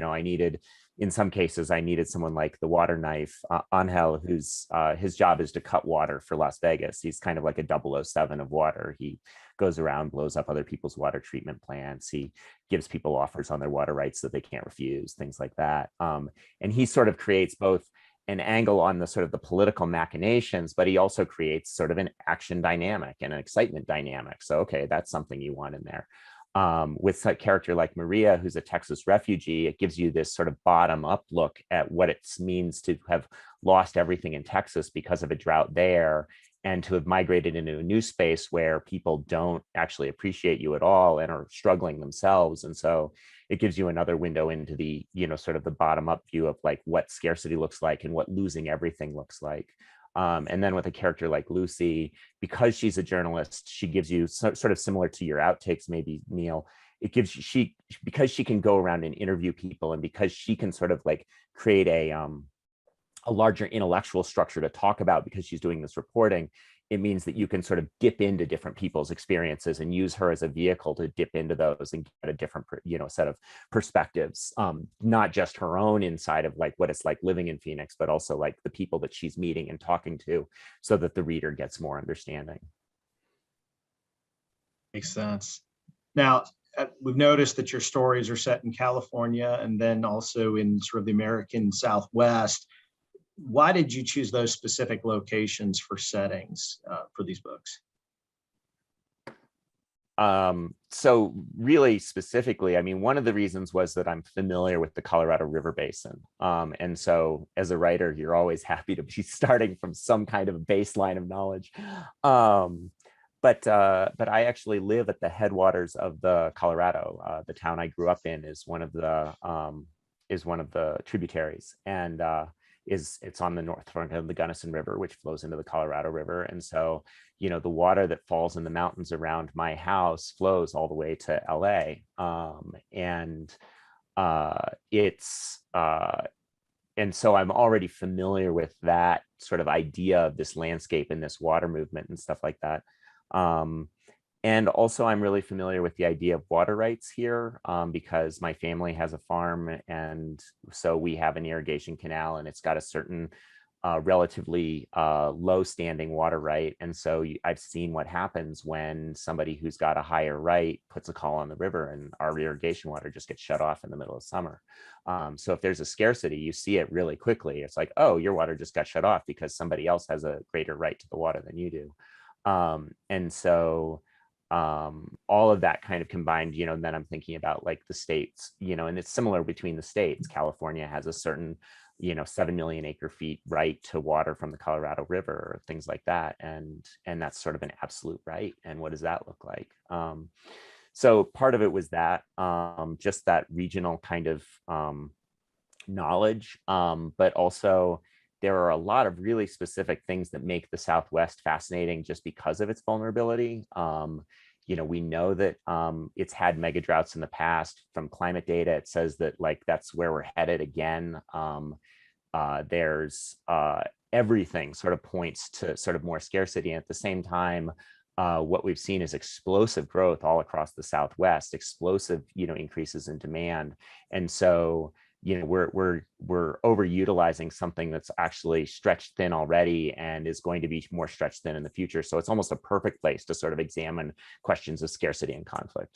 [SPEAKER 4] in some cases, I needed someone like the Waterknife, Angel, who's his job is to cut water for Las Vegas. He's kind of like a 007 of water. He goes around, blows up other people's water treatment plants. He gives people offers on their water rights that they can't refuse, things like that. And he sort of creates both an angle on the sort of the political machinations, but he also creates sort of an action dynamic and an excitement dynamic. So, okay, that's something you want in there. With a character like Maria, who's a Texas refugee, it gives you this sort of bottom-up look at what it means to have lost everything in Texas because of a drought there, and to have migrated into a new space where people don't actually appreciate you at all and are struggling themselves. And so it gives you another window into the, sort of the bottom-up view of like what scarcity looks like and what losing everything looks like. And then with a character like Lucy, because she's a journalist, she gives you sort of similar to your outtakes, maybe, Neil. It gives you, because she can go around and interview people, and because she can sort of like create a larger intellectual structure to talk about because she's doing this reporting, it means that you can sort of dip into different people's experiences and use her as a vehicle to dip into those and get a different, set of perspectives, not just her own inside of like what it's like living in Phoenix, but also like the people that she's meeting and talking to, so that the reader gets more understanding.
[SPEAKER 3] Makes sense. Now, we've noticed that your stories are set in California and then also in sort of the American Southwest. Why did you choose those specific locations for settings for these books?
[SPEAKER 4] So really specifically, I mean, one of the reasons was that I'm familiar with the Colorado River Basin. And so as a writer, you're always happy to be starting from some kind of baseline of knowledge. But I actually live at the headwaters of the Colorado. The town I grew up in is one of the tributaries, and it's on the north front of the Gunnison River, which flows into the Colorado River. And so, the water that falls in the mountains around my house flows all the way to LA. And so I'm already familiar with that sort of idea of this landscape and this water movement and stuff like that. And also I'm really familiar with the idea of water rights here, because my family has a farm, and so we have an irrigation canal, and it's got a certain relatively low standing water right. And so I've seen what happens when somebody who's got a higher right puts a call on the river, and our irrigation water just gets shut off in the middle of summer. So if there's a scarcity, you see it really quickly. It's like, oh, your water just got shut off because somebody else has a greater right to the water than you do. And so all of that kind of combined, and then I'm thinking about like the states, and it's similar between the states. California has a certain, 7 million acre feet right to water from the Colorado River, or things like that. And that's sort of an absolute right. And what does that look like? So part of it was that, just that regional kind of knowledge, but also there are a lot of really specific things that make the Southwest fascinating just because of its vulnerability. We know that it's had mega droughts in the past. From climate data, it says that like that's where we're headed again. There's everything sort of points to sort of more scarcity. And at the same time, what we've seen is explosive growth all across the Southwest, explosive, increases in demand. And so, we're overutilizing something that's actually stretched thin already and is going to be more stretched thin in the future. So it's almost a perfect place to sort of examine questions of scarcity and conflict.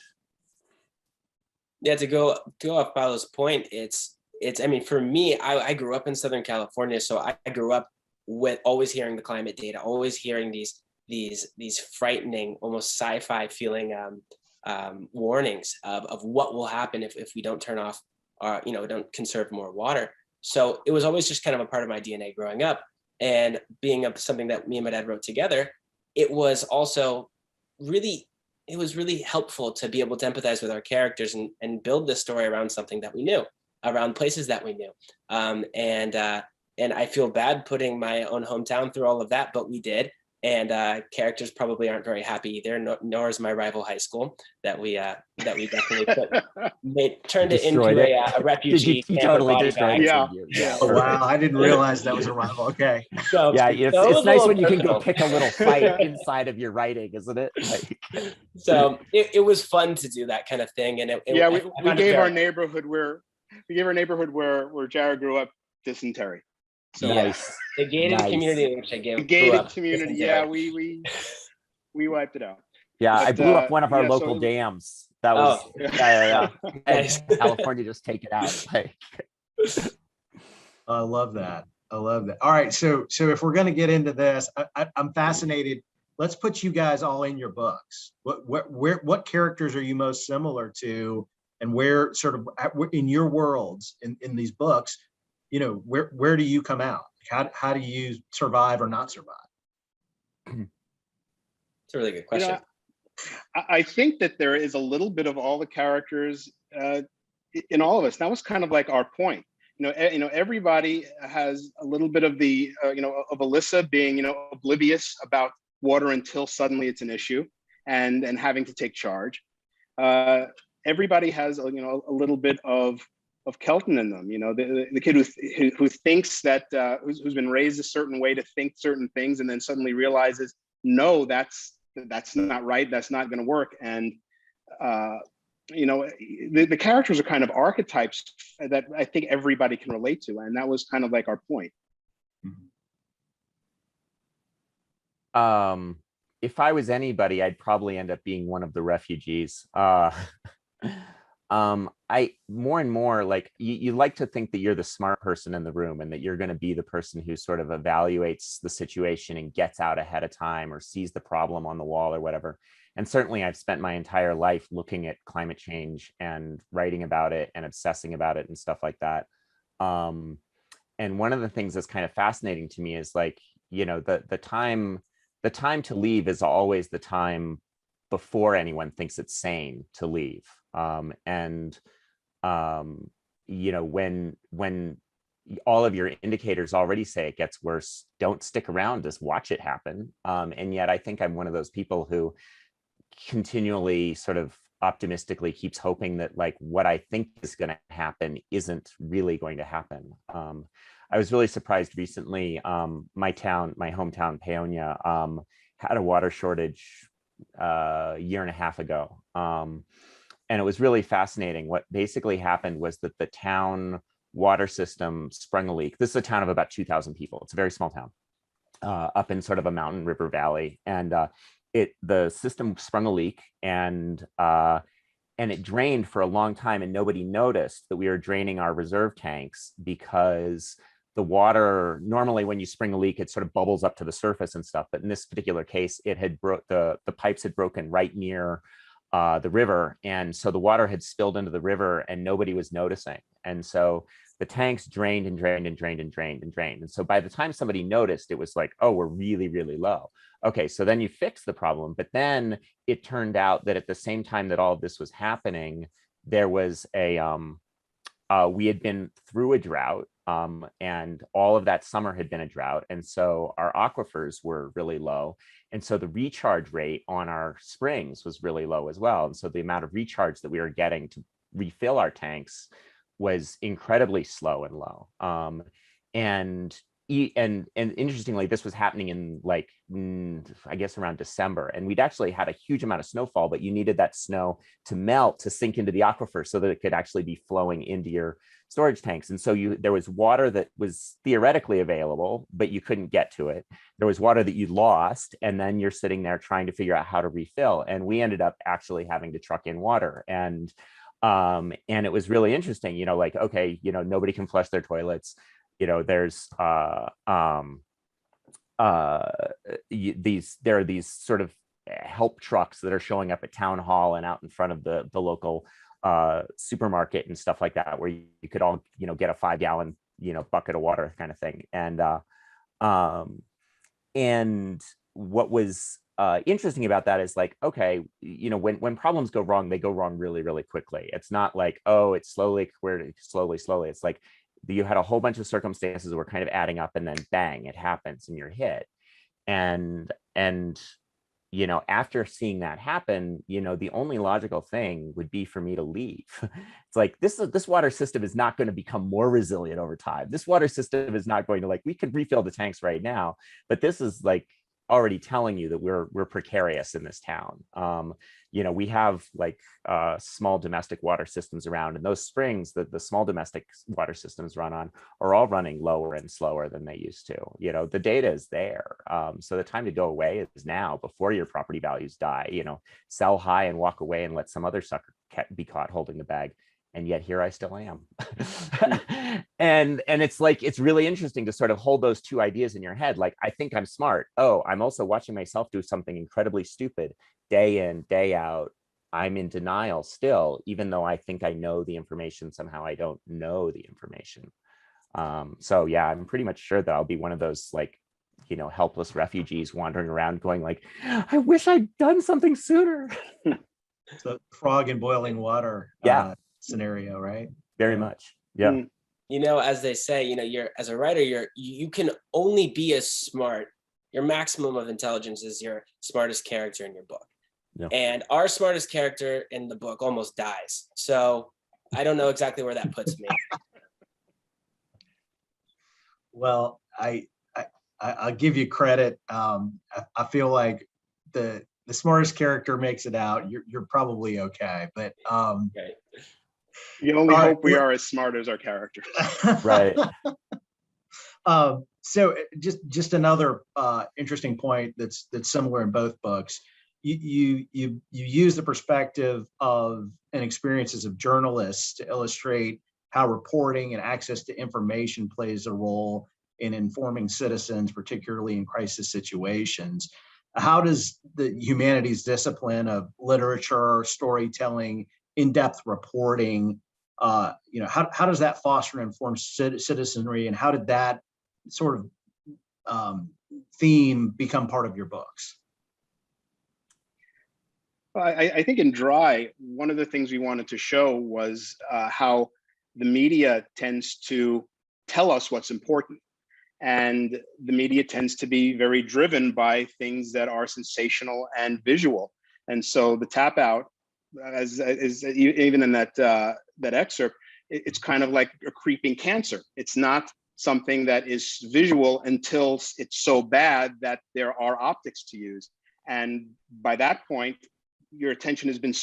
[SPEAKER 5] Yeah, to go off Paulo's point, it's I mean, for me, I grew up in Southern California, so I grew up with always hearing the climate data, always hearing these frightening, almost sci-fi feeling warnings of what will happen if we don't turn off or don't conserve more water. So it was always just kind of a part of my DNA growing up, and being something that me and my dad wrote together. It was also really helpful to be able to empathize with our characters and build this story around something that we knew, around places that we knew. And I feel bad putting my own hometown through all of that, but we did. and characters probably aren't very happy either. Nor is my rival high school that we definitely turned it into
[SPEAKER 4] Destroyed it.
[SPEAKER 5] a refugee
[SPEAKER 4] You
[SPEAKER 5] camp
[SPEAKER 4] totally
[SPEAKER 5] with body
[SPEAKER 4] destroyed
[SPEAKER 5] bags.
[SPEAKER 4] it.
[SPEAKER 6] Yeah.
[SPEAKER 4] didn't you?
[SPEAKER 6] Yeah.
[SPEAKER 3] Oh, wow, I didn't realize that was a rival. Okay.
[SPEAKER 5] So,
[SPEAKER 4] Yeah,
[SPEAKER 5] so
[SPEAKER 4] it's
[SPEAKER 5] it was a
[SPEAKER 4] nice
[SPEAKER 5] little
[SPEAKER 4] when you can go
[SPEAKER 5] personal.
[SPEAKER 4] pick a little fight inside of your writing, isn't it? Like,
[SPEAKER 5] So it was fun to do that kind of thing, and
[SPEAKER 6] Yeah,
[SPEAKER 5] I
[SPEAKER 6] we
[SPEAKER 5] found it
[SPEAKER 6] gave our
[SPEAKER 5] very-
[SPEAKER 6] neighborhood where Jared grew up dysentery. So
[SPEAKER 4] nice.
[SPEAKER 5] the gated
[SPEAKER 4] Nice.
[SPEAKER 5] community in which I
[SPEAKER 6] the
[SPEAKER 5] grew
[SPEAKER 6] gated
[SPEAKER 5] up.
[SPEAKER 6] community,
[SPEAKER 5] dysentery.
[SPEAKER 6] yeah, we wiped it out.
[SPEAKER 4] Yeah, I
[SPEAKER 6] But,
[SPEAKER 4] blew up one of our
[SPEAKER 6] yeah, so
[SPEAKER 4] local
[SPEAKER 6] it was-
[SPEAKER 4] dams. That was
[SPEAKER 5] Oh.
[SPEAKER 4] yeah. And
[SPEAKER 5] Nice.
[SPEAKER 4] California just take it out. Like,
[SPEAKER 3] I love that. I love that. All right. So if we're going to get into this, I'm fascinated. Let's put you guys all in your books. What characters are you most similar to, and where sort of in your worlds in these books, you know, where do you come out? How do you survive or not survive?
[SPEAKER 5] It's a really good question.
[SPEAKER 6] I think that there is a little bit of all the characters in all of us. That was kind of like our point. You know, everybody has a little bit of the, of Alyssa being, oblivious about water until suddenly it's an issue, and having to take charge. Everybody has, a little bit of Kelton in them. You know, the kid who thinks that, who's been raised a certain way to think certain things, and then suddenly realizes, no, that's not right. That's not going to work. And the characters are kind of archetypes that I think everybody can relate to, and that was kind of like our point.
[SPEAKER 4] If I was anybody, I'd probably end up being one of the refugees. I more and more like you like to think that you're the smart person in the room, and that you're going to be the person who sort of evaluates the situation and gets out ahead of time, or sees the problem on the wall or whatever. And certainly I've spent my entire life looking at climate change and writing about it and obsessing about it and stuff like that. And one of the things that's kind of fascinating to me is, like, the time to leave is always the time before anyone thinks it's sane to leave. When all of your indicators already say it gets worse, don't stick around, just watch it happen. And yet I think I'm one of those people who continually sort of optimistically keeps hoping that, like, what I think is going to happen isn't really going to happen. I was really surprised recently. My hometown, Paonia, had a water shortage a year and a half ago. And it was really fascinating. What basically happened was that the town water system sprung a leak. This is a town of about 2,000 people. It's a very small town up in sort of a mountain river valley. And the system sprung a leak, and it drained for a long time, and nobody noticed that we were draining our reserve tanks, because the water, normally when you spring a leak, it sort of bubbles up to the surface and stuff. But in this particular case, it had the pipes had broken right near the river. And so the water had spilled into the river, and nobody was noticing. And so the tanks drained and drained and drained and drained and drained. And so by the time somebody noticed, it was like, oh, we're really, really low. Okay, so then you fix the problem. But then it turned out that at the same time that all of this was happening, there was we had been through a drought, and all of that summer had been a drought. And so our aquifers were really low. And so the recharge rate on our springs was really low as well. And so the amount of recharge that we were getting to refill our tanks was incredibly slow and low. And interestingly, this was happening in, like, I guess around December, and we'd actually had a huge amount of snowfall, but you needed that snow to melt to sink into the aquifer so that it could actually be flowing into your storage tanks. And so there was water that was theoretically available, but you couldn't get to it. There was water that you lost, and then you're sitting there trying to figure out how to refill. And we ended up actually having to truck in water. And it was really interesting, like, okay, nobody can flush their toilets. There's there are these sort of help trucks that are showing up at town hall and out in front of the local supermarket and stuff like that, where you could all get a 5-gallon bucket of water kind of thing. And what was interesting about that is, like, okay, when problems go wrong, they go wrong really, really quickly. It's not like, oh, it's slowly. It's like you had a whole bunch of circumstances that were kind of adding up, and then bang, it happens and you're hit. And you know, after seeing that happen, you know, the only logical thing would be for me to leave. It's like, this water system is not going to become more resilient over time. This water system is not going to, like, we could refill the tanks right now, but this is like already telling you that we're precarious in this town. You know, we have like small domestic water systems around, and those springs that the small domestic water systems run on are all running lower and slower than they used to. You know, the data is there. So the time to go away is now, before your property values die. You know, sell high and walk away and let some other sucker be caught holding the bag. And yet here I still am. and it's like, it's really interesting to sort of hold those two ideas in your head. Like, I think I'm smart. Oh, I'm also watching myself do something incredibly stupid day in, day out. I'm in denial still, even though I think I know the information. Somehow I don't know the information. So yeah, I'm pretty much sure that I'll be one of those, like, you know, helpless refugees wandering around going like, I wish I'd done something sooner.
[SPEAKER 3] It's a frog in boiling water
[SPEAKER 4] Yeah.
[SPEAKER 3] Scenario, right?
[SPEAKER 4] Very
[SPEAKER 3] Yeah.
[SPEAKER 4] much. Yeah.
[SPEAKER 5] You know, as they say, you know, you're, as a writer, you can only be as smart. Your maximum of intelligence is your smartest character in your book.
[SPEAKER 4] Yeah.
[SPEAKER 5] And our smartest character in the book almost dies. So I don't know exactly where that puts me.
[SPEAKER 3] Well, I'll give you credit. I feel like the smartest character makes it out. You're probably okay, but
[SPEAKER 5] Okay.
[SPEAKER 6] You only
[SPEAKER 3] All right,
[SPEAKER 6] hope we are as smart as our characters.
[SPEAKER 4] Right.
[SPEAKER 3] So just another interesting point that's similar in both books. You use the perspective of and experiences of journalists to illustrate how reporting and access to information plays a role in informing citizens, particularly in crisis situations. How does the humanities discipline of literature, storytelling, in-depth reporting, you know, how does that foster and inform citizenry, and how did that sort of theme become part of your books?
[SPEAKER 6] I think in Dry, one of the things we wanted to show was how the media tends to tell us what's important. And the media tends to be very driven by things that are sensational and visual. And so the tap out, as even in that excerpt, it's kind of like a creeping cancer. It's not something that is visual until it's so bad that there are optics to use. And by that point, your attention has been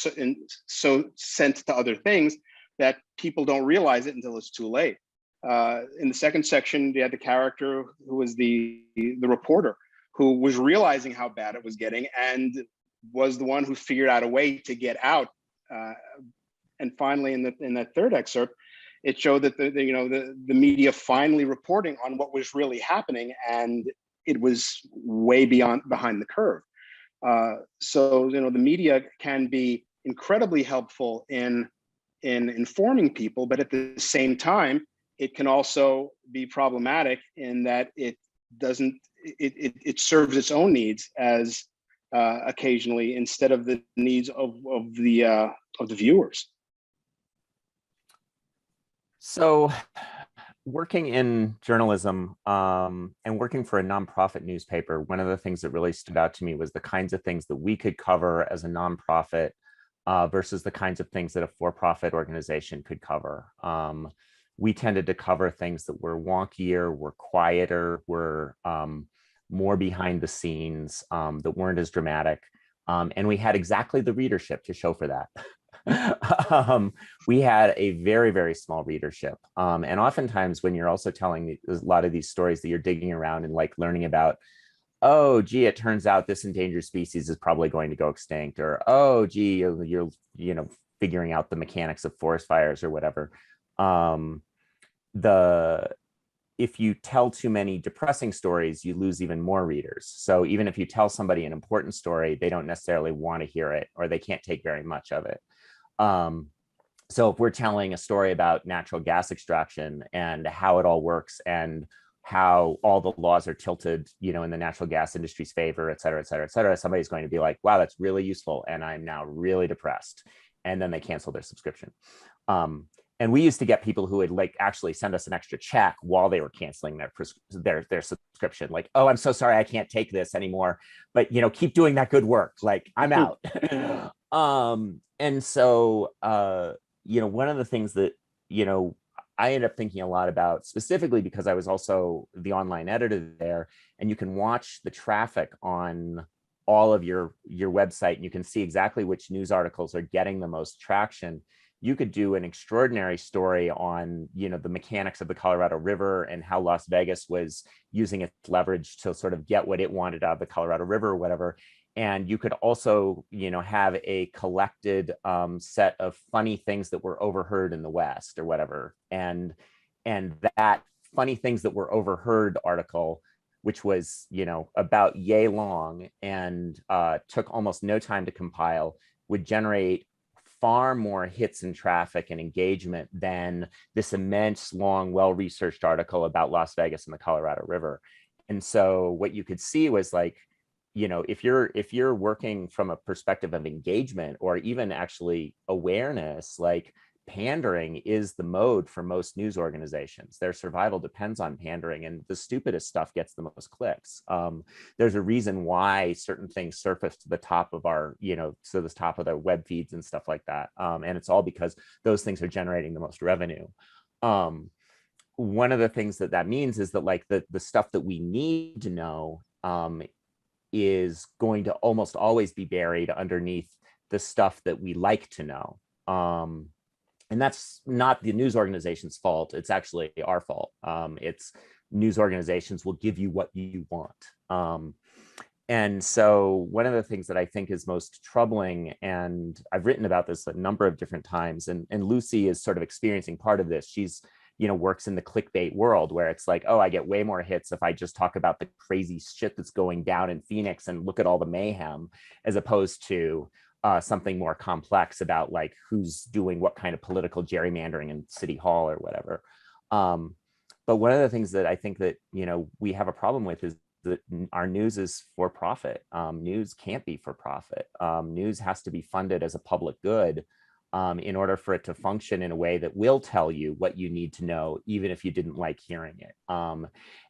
[SPEAKER 6] so sent to other things that people don't realize it until it's too late. In the second section, you had the character who was the reporter, who was realizing how bad it was getting and was the one who figured out a way to get out. And finally, in that third excerpt, it showed that the media finally reporting on what was really happening, and it was way behind the curve. So the media can be incredibly helpful in informing people, but at the same time, it can also be problematic in that it serves its own needs as occasionally, instead of the needs of the viewers.
[SPEAKER 4] So working in journalism and working for a nonprofit newspaper, one of the things that really stood out to me was the kinds of things that we could cover as a nonprofit versus the kinds of things that a for-profit organization could cover. We tended to cover things that were wonkier, were quieter, were more behind the scenes, that weren't as dramatic. And we had exactly the readership to show for that. We had a very, very small readership. And oftentimes when you're also telling a lot of these stories that you're digging around and like learning about, oh, gee, it turns out this endangered species is probably going to go extinct, or, oh, gee, you're figuring out the mechanics of forest fires or whatever. If you tell too many depressing stories, you lose even more readers. So even if you tell somebody an important story, they don't necessarily want to hear it, or they can't take very much of it. So if we're telling a story about natural gas extraction and how it all works and how all the laws are tilted, in the natural gas industry's favor, et cetera, et cetera, et cetera, somebody's going to be like, wow, that's really useful. And I'm now really depressed. And then they cancel their subscription. And we used to get people who would like actually send us an extra check while they were canceling their subscription. Like, oh, I'm so sorry, I can't take this anymore, but keep doing that good work. Like, I'm out. And so one of the things that I ended up thinking a lot about, specifically because I was also the online editor there, and you can watch the traffic on all of your website, and you can see exactly which news articles are getting the most traction. You could do an extraordinary story on, the mechanics of the Colorado River and how Las Vegas was using its leverage to sort of get what it wanted out of the Colorado River or whatever. And you could also, have a collected set of funny things that were overheard in the West or whatever. And that funny things that were overheard article, which was, about yay long and took almost no time to compile, would generate far more hits and traffic and engagement than this immense, long, well-researched article about Las Vegas and the Colorado River. And so what you could see was like, if you're working from a perspective of engagement or even actually awareness, like pandering is the mode for most news organizations. Their survival depends on pandering, and the stupidest stuff gets the most clicks. There's a reason why certain things surface to the top of our, so the top of their web feeds and stuff like that. And it's all because those things are generating the most revenue. One of the things that means is that like the stuff that we need to know is going to almost always be buried underneath the stuff that we like to know. And that's not the news organization's fault. It's actually our fault. It's news organizations will give you what you want. And so one of the things that I think is most troubling, and I've written about this a number of different times, and Lucy is sort of experiencing part of this. She's, works in the clickbait world where it's like, oh, I get way more hits if I just talk about the crazy shit that's going down in Phoenix and look at all the mayhem, as opposed to something more complex about like who's doing what kind of political gerrymandering in City Hall or whatever. But one of the things that I think that, we have a problem with is that our news is for profit. News can't be for profit. News has to be funded as a public good in order for it to function in a way that will tell you what you need to know, even if you didn't like hearing it.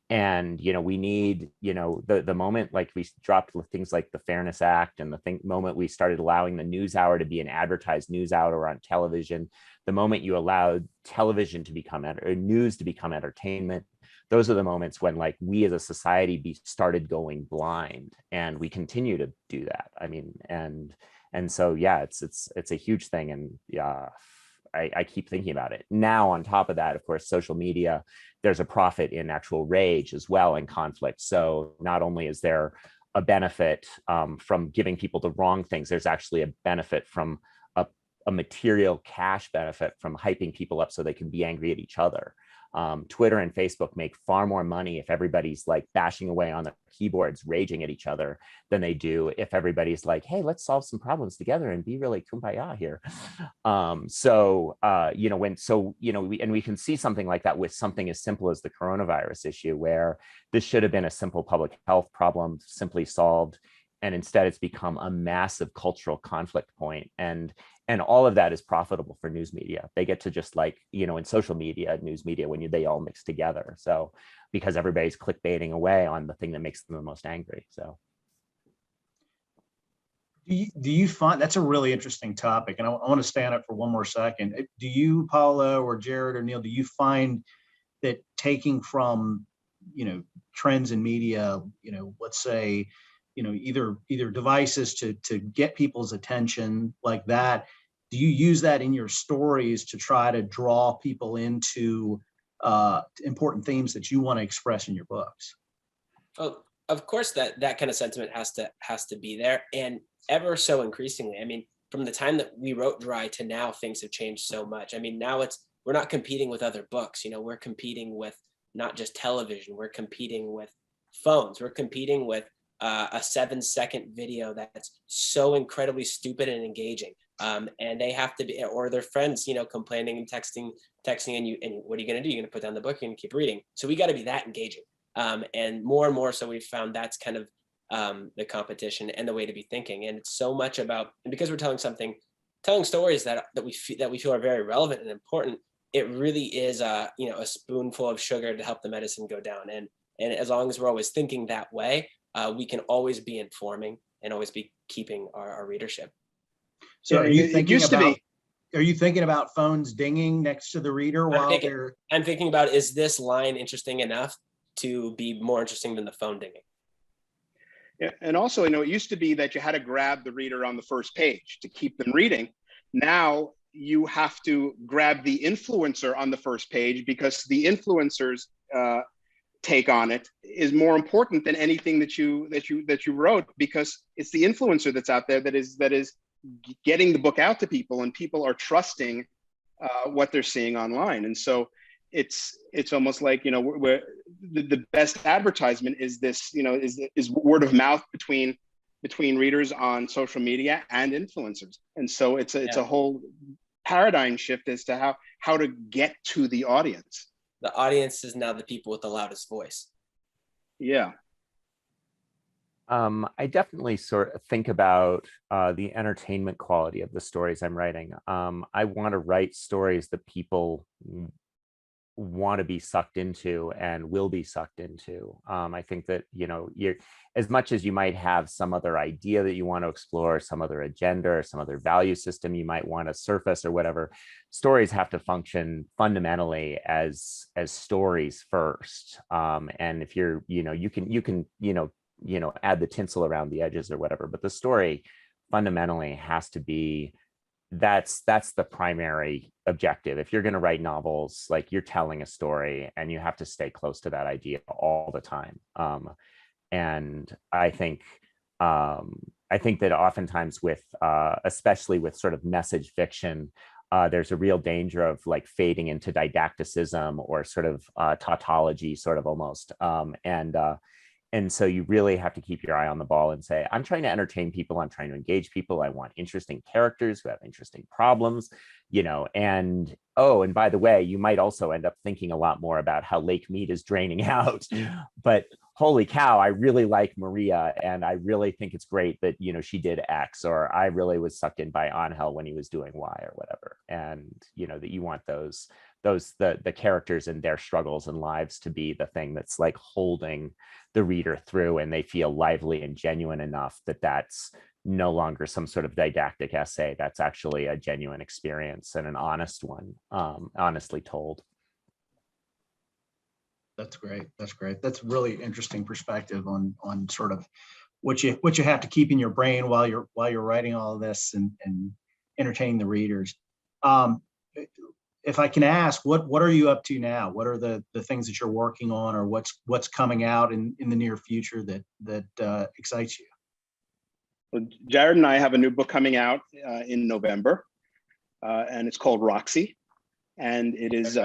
[SPEAKER 4] And, we need, the moment like we dropped things like the Fairness Act, and the moment we started allowing the news hour to be an advertised news hour on television, the moment you allowed television to become, or news to become entertainment, those are the moments when like we as a society started going blind, and we continue to do that. I mean, and so, yeah, it's a huge thing. And yeah, I keep thinking about it. Now, on top of that, of course, social media, there's a profit in actual rage as well, and conflict. So not only is there a benefit from giving people the wrong things, there's actually a benefit from a material cash benefit from hyping people up so they can be angry at each other. Twitter and Facebook make far more money if everybody's like bashing away on their keyboards, raging at each other, than they do if everybody's like, hey, let's solve some problems together and be really kumbaya here. We can see something like that with something as simple as the coronavirus issue, where this should have been a simple public health problem simply solved. And instead it's become a massive cultural conflict point. And all of that is profitable for news media. They get to just like, in social media, news media, when they all mix together. So because everybody's clickbaiting away on the thing that makes them the most angry. So.
[SPEAKER 3] Do you find that's a really interesting topic? And I want to stand up for one more second. Do you, Paulo or Jared or Neil, do you find that taking from, trends in media, let's say, either devices to get people's attention like that, do you use that in your stories to try to draw people into important themes that you want to express in your books?
[SPEAKER 5] Oh, of course, that kind of sentiment has to be there, and ever so increasingly. I mean, from the time that we wrote Dry to now, things have changed so much. I mean, now we're not competing with other books. We're competing with not just television. We're competing with phones. We're competing with a 7-second video that's so incredibly stupid and engaging. And they have to be, or their friends, complaining and texting, and what are you going to do? You're going to put down the book, you're going to keep reading. So we got to be that engaging. And more so we've found that's kind of the competition and the way to be thinking. And it's so much about, and because we're telling stories that we feel are very relevant and important, it really is a spoonful of sugar to help the medicine go down. And as long as we're always thinking that way, we can always be informing and always be keeping our readership.
[SPEAKER 3] So
[SPEAKER 6] Yeah,
[SPEAKER 3] are you
[SPEAKER 6] it
[SPEAKER 3] thinking
[SPEAKER 6] used to
[SPEAKER 3] about,
[SPEAKER 6] be.
[SPEAKER 3] are you thinking about phones dinging next to the reader while they're,
[SPEAKER 5] I'm thinking about, is this line interesting enough to be more interesting than the phone dinging?
[SPEAKER 6] Yeah, and also, it used to be that you had to grab the reader on the first page to keep them reading. Now you have to grab the influencer on the first page, because the influencer's take on it is more important than anything that you wrote, because it's the influencer that's out there that is getting the book out to people, and people are trusting what they're seeing online. And so it's almost like, where the best advertisement is this, is word of mouth between readers on social media and influencers. And so it's a whole paradigm shift as to how to get to the audience.
[SPEAKER 5] The audience is now the people with the loudest voice.
[SPEAKER 6] Yeah.
[SPEAKER 4] I definitely sort of think about the entertainment quality of the stories I'm writing. I want to write stories that people want to be sucked into and will be sucked into. I think that, you're, as much as you might have some other idea that you want to explore, some other agenda or some other value system you might want to surface or whatever, stories have to function fundamentally as stories first. And if you're, you can add the tinsel around the edges or whatever, but the story fundamentally has to be, that's the primary objective. If you're going to write novels, like, you're telling a story and you have to stay close to that idea all the time. And I think that oftentimes with especially with sort of message fiction, there's a real danger of like fading into didacticism or sort of tautology, sort of almost. And so you really have to keep your eye on the ball and say, I'm trying to entertain people. I'm trying to engage people. I want interesting characters who have interesting problems, and and by the way, you might also end up thinking a lot more about how Lake Mead is draining out. But holy cow, I really like Maria, and I really think it's great that, she did X, or I really was sucked in by Angel when he was doing Y or whatever. And, that you want the characters and their struggles and lives to be the thing that's like holding the reader through, and they feel lively and genuine enough that that's no longer some sort of didactic essay. That's actually a genuine experience and an honest one, honestly told.
[SPEAKER 3] that's great. That's great. That's really interesting perspective on sort of what you have to keep in your brain while you're writing all of this and entertaining the readers. If I can ask, what are you up to now? What are the things that you're working on, or what's coming out in the near future that excites you?
[SPEAKER 6] Well, Jared and I have a new book coming out in November, and it's called Roxy, and it is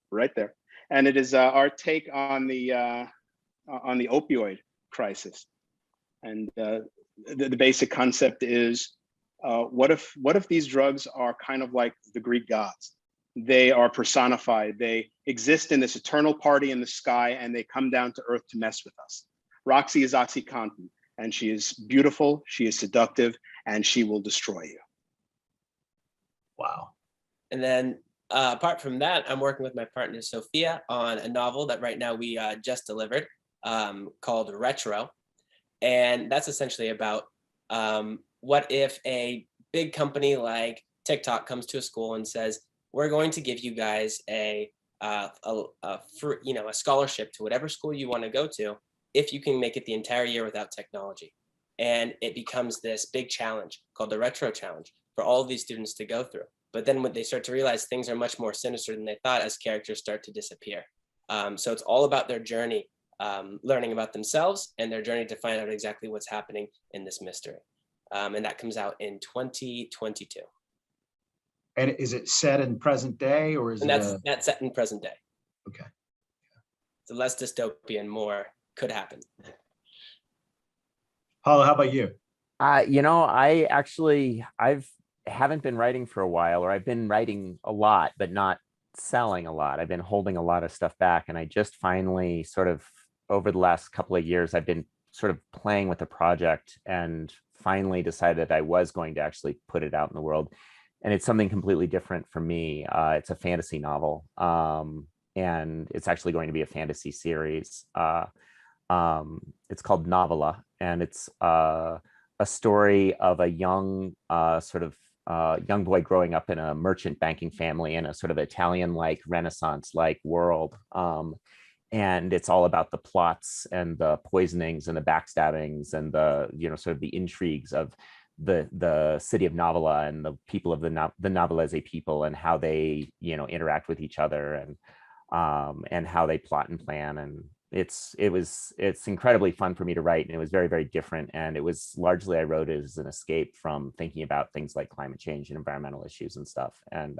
[SPEAKER 6] right there, and it is our take on the opioid crisis. And the basic concept is, what if these drugs are kind of like the Greek gods? They are personified. They exist in this eternal party in the sky, and they come down to earth to mess with us. Roxy is OxyContin, and she is beautiful, she is seductive, and she will destroy you.
[SPEAKER 3] Wow.
[SPEAKER 5] And then apart from that, I'm working with my partner Sophia on a novel that right now we just delivered, called Retro. And that's essentially about what if a big company like TikTok comes to a school and says, we're going to give you guys a scholarship to whatever school you want to go to if you can make it the entire year without technology. And it becomes this big challenge called the Retro Challenge for all of these students to go through. But then when they start to realize things are much more sinister than they thought as characters start to disappear. So it's all about their journey, learning about themselves and their journey to find out exactly what's happening in this mystery. And that comes out in 2022.
[SPEAKER 3] And is it set in present day, or is
[SPEAKER 5] that's set in present day?
[SPEAKER 3] Okay.
[SPEAKER 5] So less dystopian, more could happen.
[SPEAKER 3] Paulo, how about you?
[SPEAKER 4] I haven't been writing for a while, or I've been writing a lot, but not selling a lot. I've been holding a lot of stuff back. And I just finally sort of, over the last couple of years, I've been sort of playing with a project and finally decided I was going to actually put it out in the world. and it's something completely different from me. It's a fantasy novel, and it's actually going to be a fantasy series. It's called Navala, and it's a story of a young young boy growing up in a merchant banking family in a sort of Italian-like Renaissance-like world. And it's all about the plots and the poisonings and the backstabbings and the, sort of the intrigues of the city of Navala and the people of the Navalese people, and how they, interact with each other, and how they plot and plan. And it's incredibly fun for me to write, and it was very, very different. And it was largely, I wrote it as an escape from thinking about things like climate change and environmental issues and stuff. And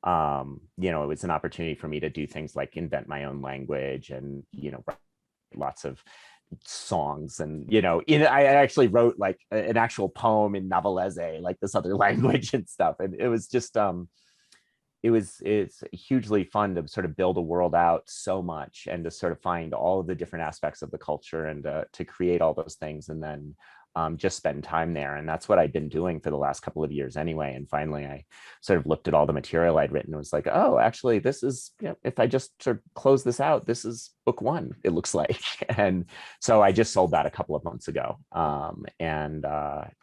[SPEAKER 4] it was an opportunity for me to do things like invent my own language and, write lots of songs. And, I actually wrote like an actual poem in Navalese, like this other language and stuff. And it was just, it's hugely fun to sort of build a world out so much, and to sort of find all of the different aspects of the culture, and to create all those things, and then just spend time there. And that's what I'd been doing for the last couple of years anyway. And finally, I sort of looked at all the material I'd written and was like, oh, actually, this is, if I just sort of close this out, this is book one, it looks like. And so I just sold that a couple of months ago.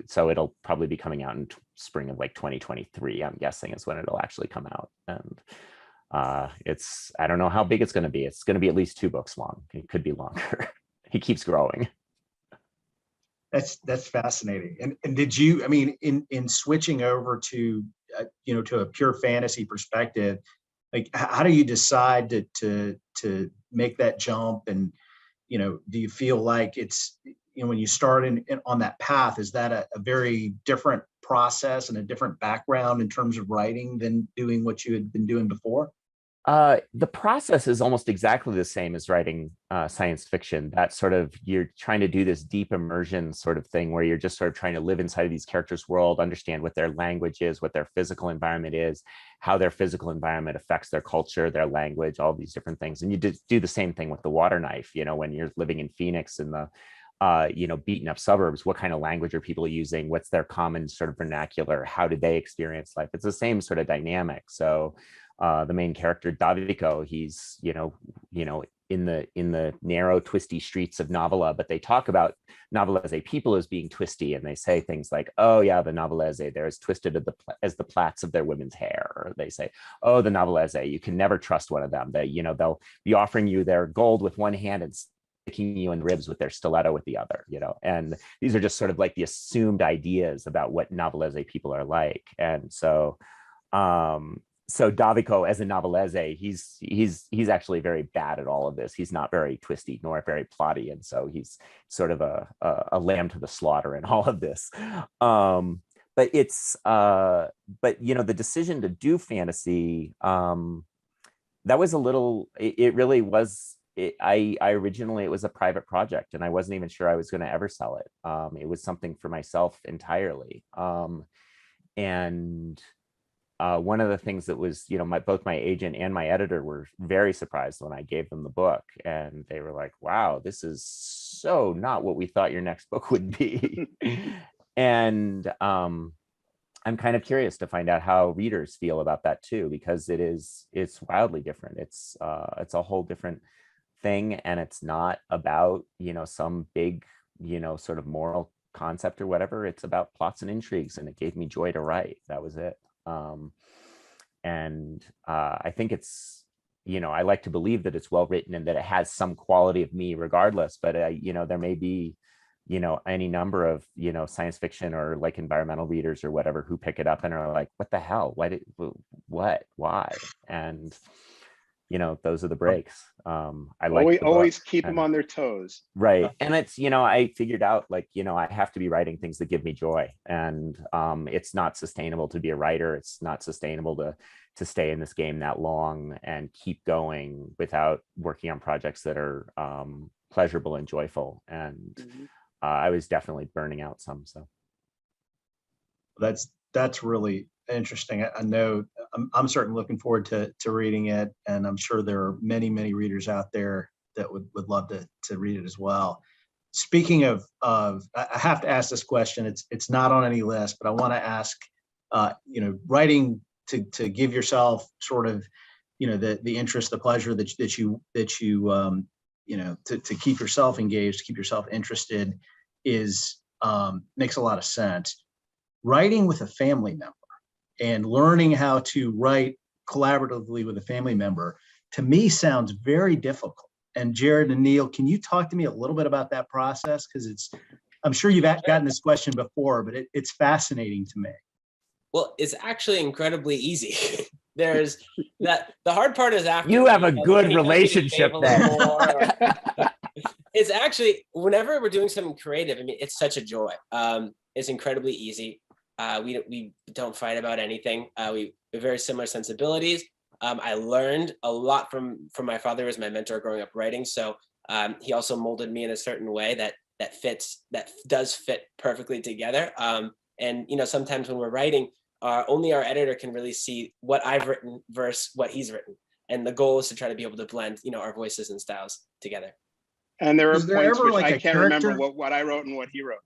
[SPEAKER 4] So it'll probably be coming out in spring of like 2023, I'm guessing, is when it'll actually come out. And I don't know how big it's going to be. It's going to be at least 2 books long. It could be longer. He keeps growing.
[SPEAKER 3] That's fascinating. And did you, I mean, in switching over to to a pure fantasy perspective, like how do you decide to make that jump? And do you feel like it's, when you start on that path, is that a very different process and a different background in terms of writing than doing what you had been doing before?
[SPEAKER 4] The process is almost exactly the same as writing science fiction. That sort of, you're trying to do this deep immersion sort of thing, where you're just sort of trying to live inside of these characters' world, understand what their language is, what their physical environment is, how their physical environment affects their culture, their language, all these different things. And you do the same thing with the Water Knife. When you're living in Phoenix in the beaten up suburbs, what kind of language are people using? What's their common sort of vernacular? How do they experience life? It's the same sort of dynamic. So the main character, Davico, he's, in the narrow, twisty streets of Navala, but they talk about Navalese people as being twisty, and they say things like, oh yeah, the Navalese, they're as twisted as the plaits of their women's hair. Or they say, oh, the Navalese, you can never trust one of them. They'll be offering you their gold with one hand and sticking you in the ribs with their stiletto with the other, and these are just sort of like the assumed ideas about what Navalese people are like. And so Davico, as a Navalese, he's actually very bad at all of this. He's not very twisty nor very plotty, and so he's sort of a lamb to the slaughter in all of this. But it's the decision to do fantasy, that was a little. It really was. I originally, it was a private project, and I wasn't even sure I was going to ever sell it. It was something for myself entirely, and. One of the things that was, both my agent and my editor were very surprised when I gave them the book, and they were like, wow, this is so not what we thought your next book would be. And I'm kind of curious to find out how readers feel about that too, because it's wildly different. It's a whole different thing, and it's not about, some big, sort of moral concept or whatever. It's about plots and intrigues, and it gave me joy to write. That was it. I think it's, I like to believe that it's well written and that it has some quality of me regardless, but there may be, any number of, science fiction or like environmental readers or whatever who pick it up and are like, what the hell? Why? And, those are the breaks. I like
[SPEAKER 6] always keep them on their toes.
[SPEAKER 4] Right. And it's, I figured out like, I have to be writing things that give me joy. And it's not sustainable to be a writer. It's not sustainable to stay in this game that long and keep going without working on projects that are pleasurable and joyful. And I was definitely burning out some. So
[SPEAKER 3] that's really interesting. I know I'm certainly looking forward to reading it, and I'm sure there are many readers out there that would love to read it as well. Speaking of, I have to ask this question. It's not on any list, but I want to ask writing to give yourself sort of, the interest, the pleasure that you to keep yourself engaged, to keep yourself interested is makes a lot of sense. Writing with a family member and learning how to write collaboratively with a family member, to me, sounds very difficult. And Jared and Neil, can you talk to me a little bit about that process? Because I'm sure you've gotten this question before, but it's fascinating to me.
[SPEAKER 5] Well, it's actually incredibly easy. There's that. The hard part is after
[SPEAKER 4] You have a good
[SPEAKER 5] he comes to
[SPEAKER 4] relationship
[SPEAKER 5] behave a little
[SPEAKER 4] then.
[SPEAKER 5] more, it's actually, whenever we're doing something creative, I mean, it's such a joy. It's incredibly easy. We don't fight about anything. We have very similar sensibilities. I learned a lot from my father as my mentor growing up writing. So he also molded me in a certain way that does fit perfectly together. And sometimes when we're writing, only our editor can really see what I've written versus what he's written. And the goal is to try to be able to blend, our voices and styles together.
[SPEAKER 6] And there are
[SPEAKER 3] Is there
[SPEAKER 6] points
[SPEAKER 3] ever
[SPEAKER 6] which
[SPEAKER 3] like
[SPEAKER 6] I
[SPEAKER 3] a
[SPEAKER 6] can't
[SPEAKER 3] character?
[SPEAKER 6] remember what I wrote and what he wrote.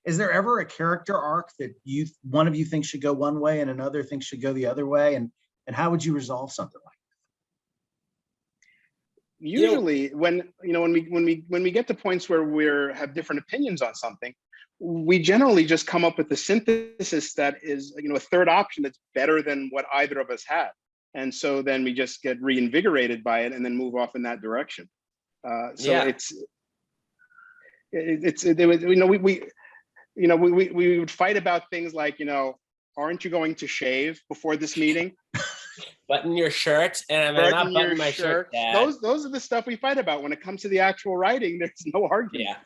[SPEAKER 3] Is there ever a character arc that one of you thinks should go one way and another thinks should go the other way? And how would you resolve something like that?
[SPEAKER 6] Usually when we get to points where we have different opinions on something, we generally just come up with the synthesis that is, a third option that's better than what either of us had. And so then we just get reinvigorated by it and then move off in that direction. We would fight about things like, aren't you going to shave before this meeting?
[SPEAKER 5] Button your shirt, and I'm not buttoning my shirt. Dad.
[SPEAKER 6] Those are the stuff we fight about. When it comes to the actual writing, there's no argument.
[SPEAKER 5] Yeah.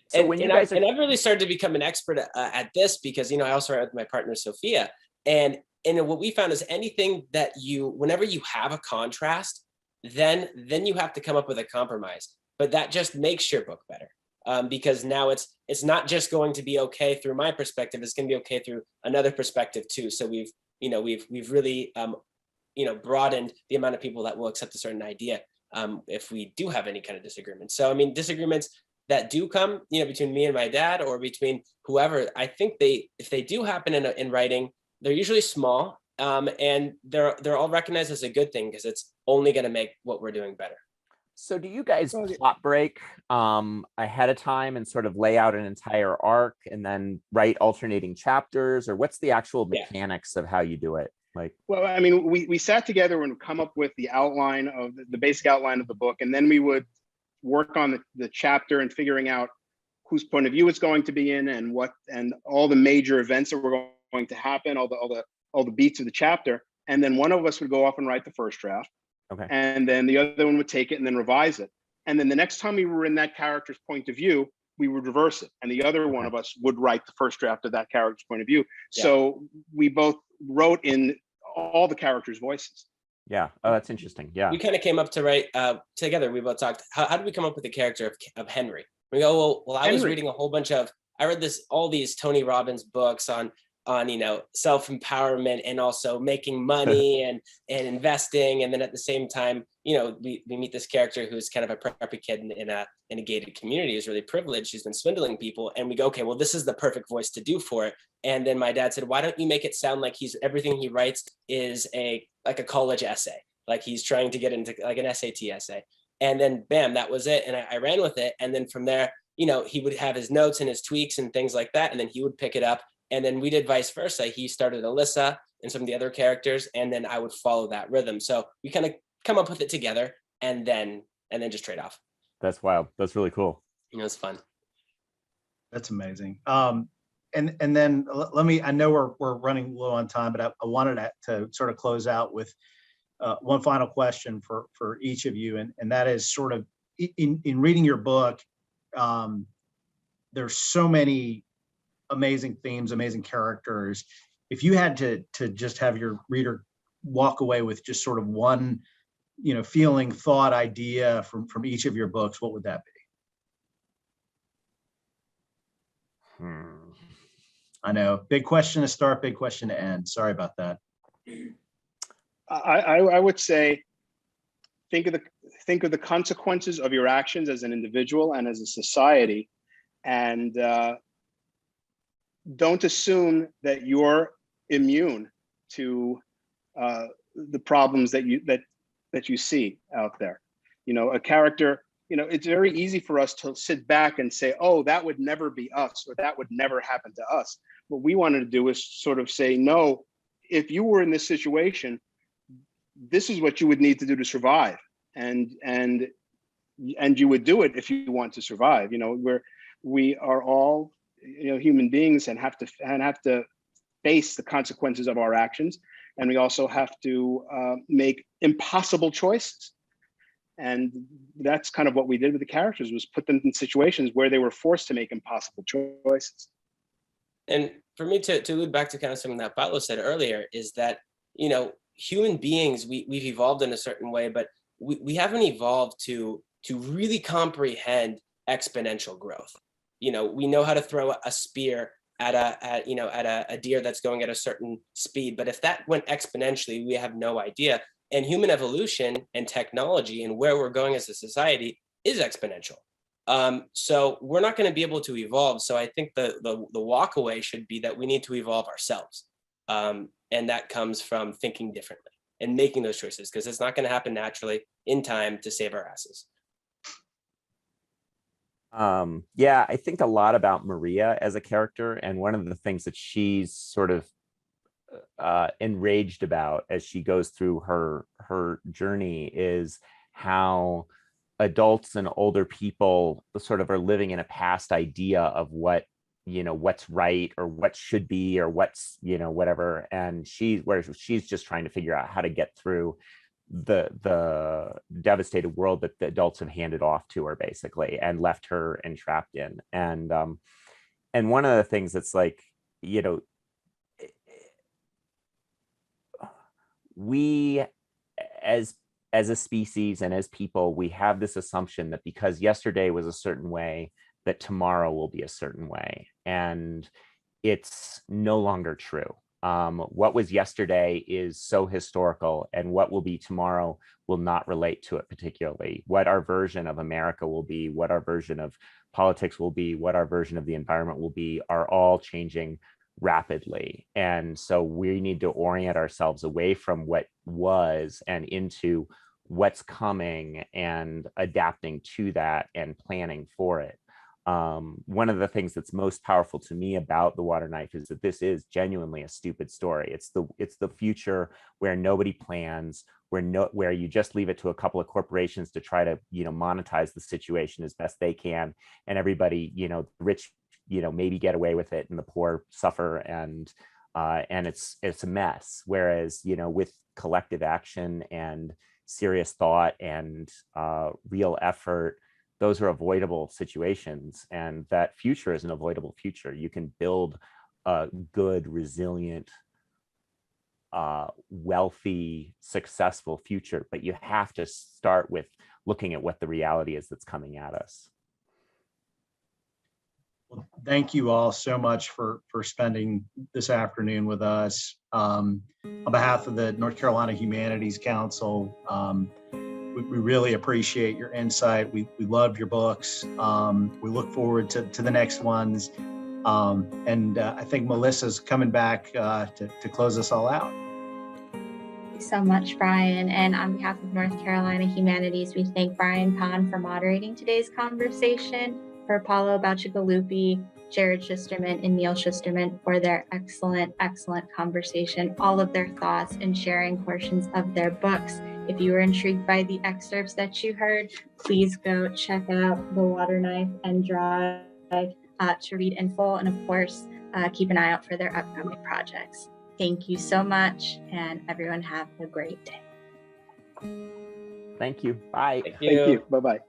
[SPEAKER 4] So when you guys
[SPEAKER 5] I've really started to become an expert at this because I also write with my partner Sophia, and what we found is anything that whenever you have a contrast, then you have to come up with a compromise. But that just makes your book better. Because now it's not just going to be okay through my perspective, it's going to be okay through another perspective too. So we've really broadened the amount of people that will accept a certain idea if we do have any kind of disagreement. So disagreements that do come between me and my dad or between whoever, I think if they do happen in writing, they're usually small and they're all recognized as a good thing because it's only going to make what we're doing better.
[SPEAKER 4] So do you guys plot break ahead of time and sort of lay out an entire arc and then write alternating chapters, or what's the actual mechanics of how you do it?
[SPEAKER 6] Well, I mean, we sat together and come up with the outline of the basic outline of the book, and then we would work on the chapter and figuring out whose point of view it's going to be in and all the major events that were going to happen, all the beats of the chapter, and then one of us would go off and write the first draft.
[SPEAKER 4] Okay.
[SPEAKER 6] And then the other one would take it and then revise it. And then the next time we were in that character's point of view, we would reverse it. And the other one of us would write the first draft of that character's point of view. Yeah. So we both wrote in all the characters' voices.
[SPEAKER 4] Yeah. Oh, that's interesting. Yeah.
[SPEAKER 5] We kind of came up to write together. We both talked, how did we come up with the character of Henry? We go, well, I was reading a whole bunch of, I read all these Tony Robbins books on self-empowerment and also making money and investing. And then at the same time, we meet this character who's kind of a preppy kid in a gated community, who's really privileged. She's been swindling people. And we go, okay, well, this is the perfect voice to do for it. And then my dad said, why don't you make it sound like everything he writes is like a college essay, like he's trying to get into like an SAT essay. And then bam, that was it. And I ran with it. And then from there, he would have his notes and his tweaks and things like that. And then he would pick it up. And then we did vice versa. He started Alyssa and some of the other characters, and then I would follow that rhythm. So we kind of come up with it together and then just trade off.
[SPEAKER 4] That's wild. That's really cool.
[SPEAKER 5] It's fun.
[SPEAKER 3] That's amazing. And then let me, I know we're running low on time, but I wanted to sort of close out with one final question for each of you. And that is sort of in reading your book, there's so many amazing themes, amazing characters. If you had to just have your reader walk away with just sort of one, feeling, thought, idea from each of your books, what would that be? I know, big question to start, big question to end. Sorry about that.
[SPEAKER 6] I would say, think of the consequences of your actions as an individual and as a society, and don't assume that you're immune to the problems that you see out there. You know, a character, you know, it's very easy for us to sit back and say, oh, that would never be us, or that would never happen to us. What we wanted to do is sort of say, no, if you were in this situation, this is what you would need to do to survive. And you would do it if you want to survive. You know, we are all, you know, human beings and have to face the consequences of our actions. And we also have to make impossible choices. And that's kind of what we did with the characters, was put them in situations where they were forced to make impossible choices.
[SPEAKER 5] And for me to allude back to kind of something that Paulo said earlier is that, you know, human beings, we've evolved in a certain way, but we haven't evolved to really comprehend exponential growth. You know, we know how to throw a spear at a deer that's going at a certain speed, but if that went exponentially, we have no idea. And human evolution and technology and where we're going as a society is exponential. So we're not going to be able to evolve. So I think the walk away should be that we need to evolve ourselves. And that comes from thinking differently and making those choices, because it's not going to happen naturally in time to save our asses.
[SPEAKER 4] Yeah, I think a lot about Maria as a character, and one of the things that she's sort of enraged about as she goes through her journey is how adults and older people sort of are living in a past idea of what, you know, what's right or what should be or what's, you know, whatever. And she's just trying to figure out how to get through the devastated world that the adults have handed off to her, basically, and left her entrapped in. And one of the things that's like, you know, we as a species and as people, we have this assumption that because yesterday was a certain way, that tomorrow will be a certain way. And it's no longer true. What was yesterday is so historical, and what will be tomorrow will not relate to it particularly. What our version of America will be, what our version of politics will be, what our version of the environment will be, are all changing rapidly. And so we need to orient ourselves away from what was and into what's coming, and adapting to that and planning for it. One of the things that's most powerful to me about The Water Knife is that this is genuinely a stupid story. It's the future where nobody plans, where you just leave it to a couple of corporations to try to, you know, monetize the situation as best they can, and everybody, you know, the rich, you know, maybe get away with it and the poor suffer, and it's a mess. Whereas, you know, with collective action and serious thought and real effort, those are avoidable situations, and that future is an avoidable future. You can build a good, resilient, wealthy, successful future, but you have to start with looking at what the reality is that's coming at us.
[SPEAKER 3] Well, thank you all so much for spending this afternoon with us. On behalf of the North Carolina Humanities Council, we really appreciate your insight. We love your books. We look forward to the next ones. And I think Melissa's coming back to close us all out.
[SPEAKER 2] Thank you so much, Brian. And on behalf of North Carolina Humanities, we thank Brian Kahn for moderating today's conversation, for Paulo, Boccia, Galoopi, Jared Schusterman, and Neil Schusterman for their excellent conversation, all of their thoughts, and sharing portions of their books. If you were intrigued by the excerpts that you heard, please go check out The Water Knife and Drive to read in full. And of course, keep an eye out for their upcoming projects. Thank you so much, and everyone have a great day.
[SPEAKER 4] Thank you. Bye.
[SPEAKER 5] Thank you.
[SPEAKER 6] Bye-bye.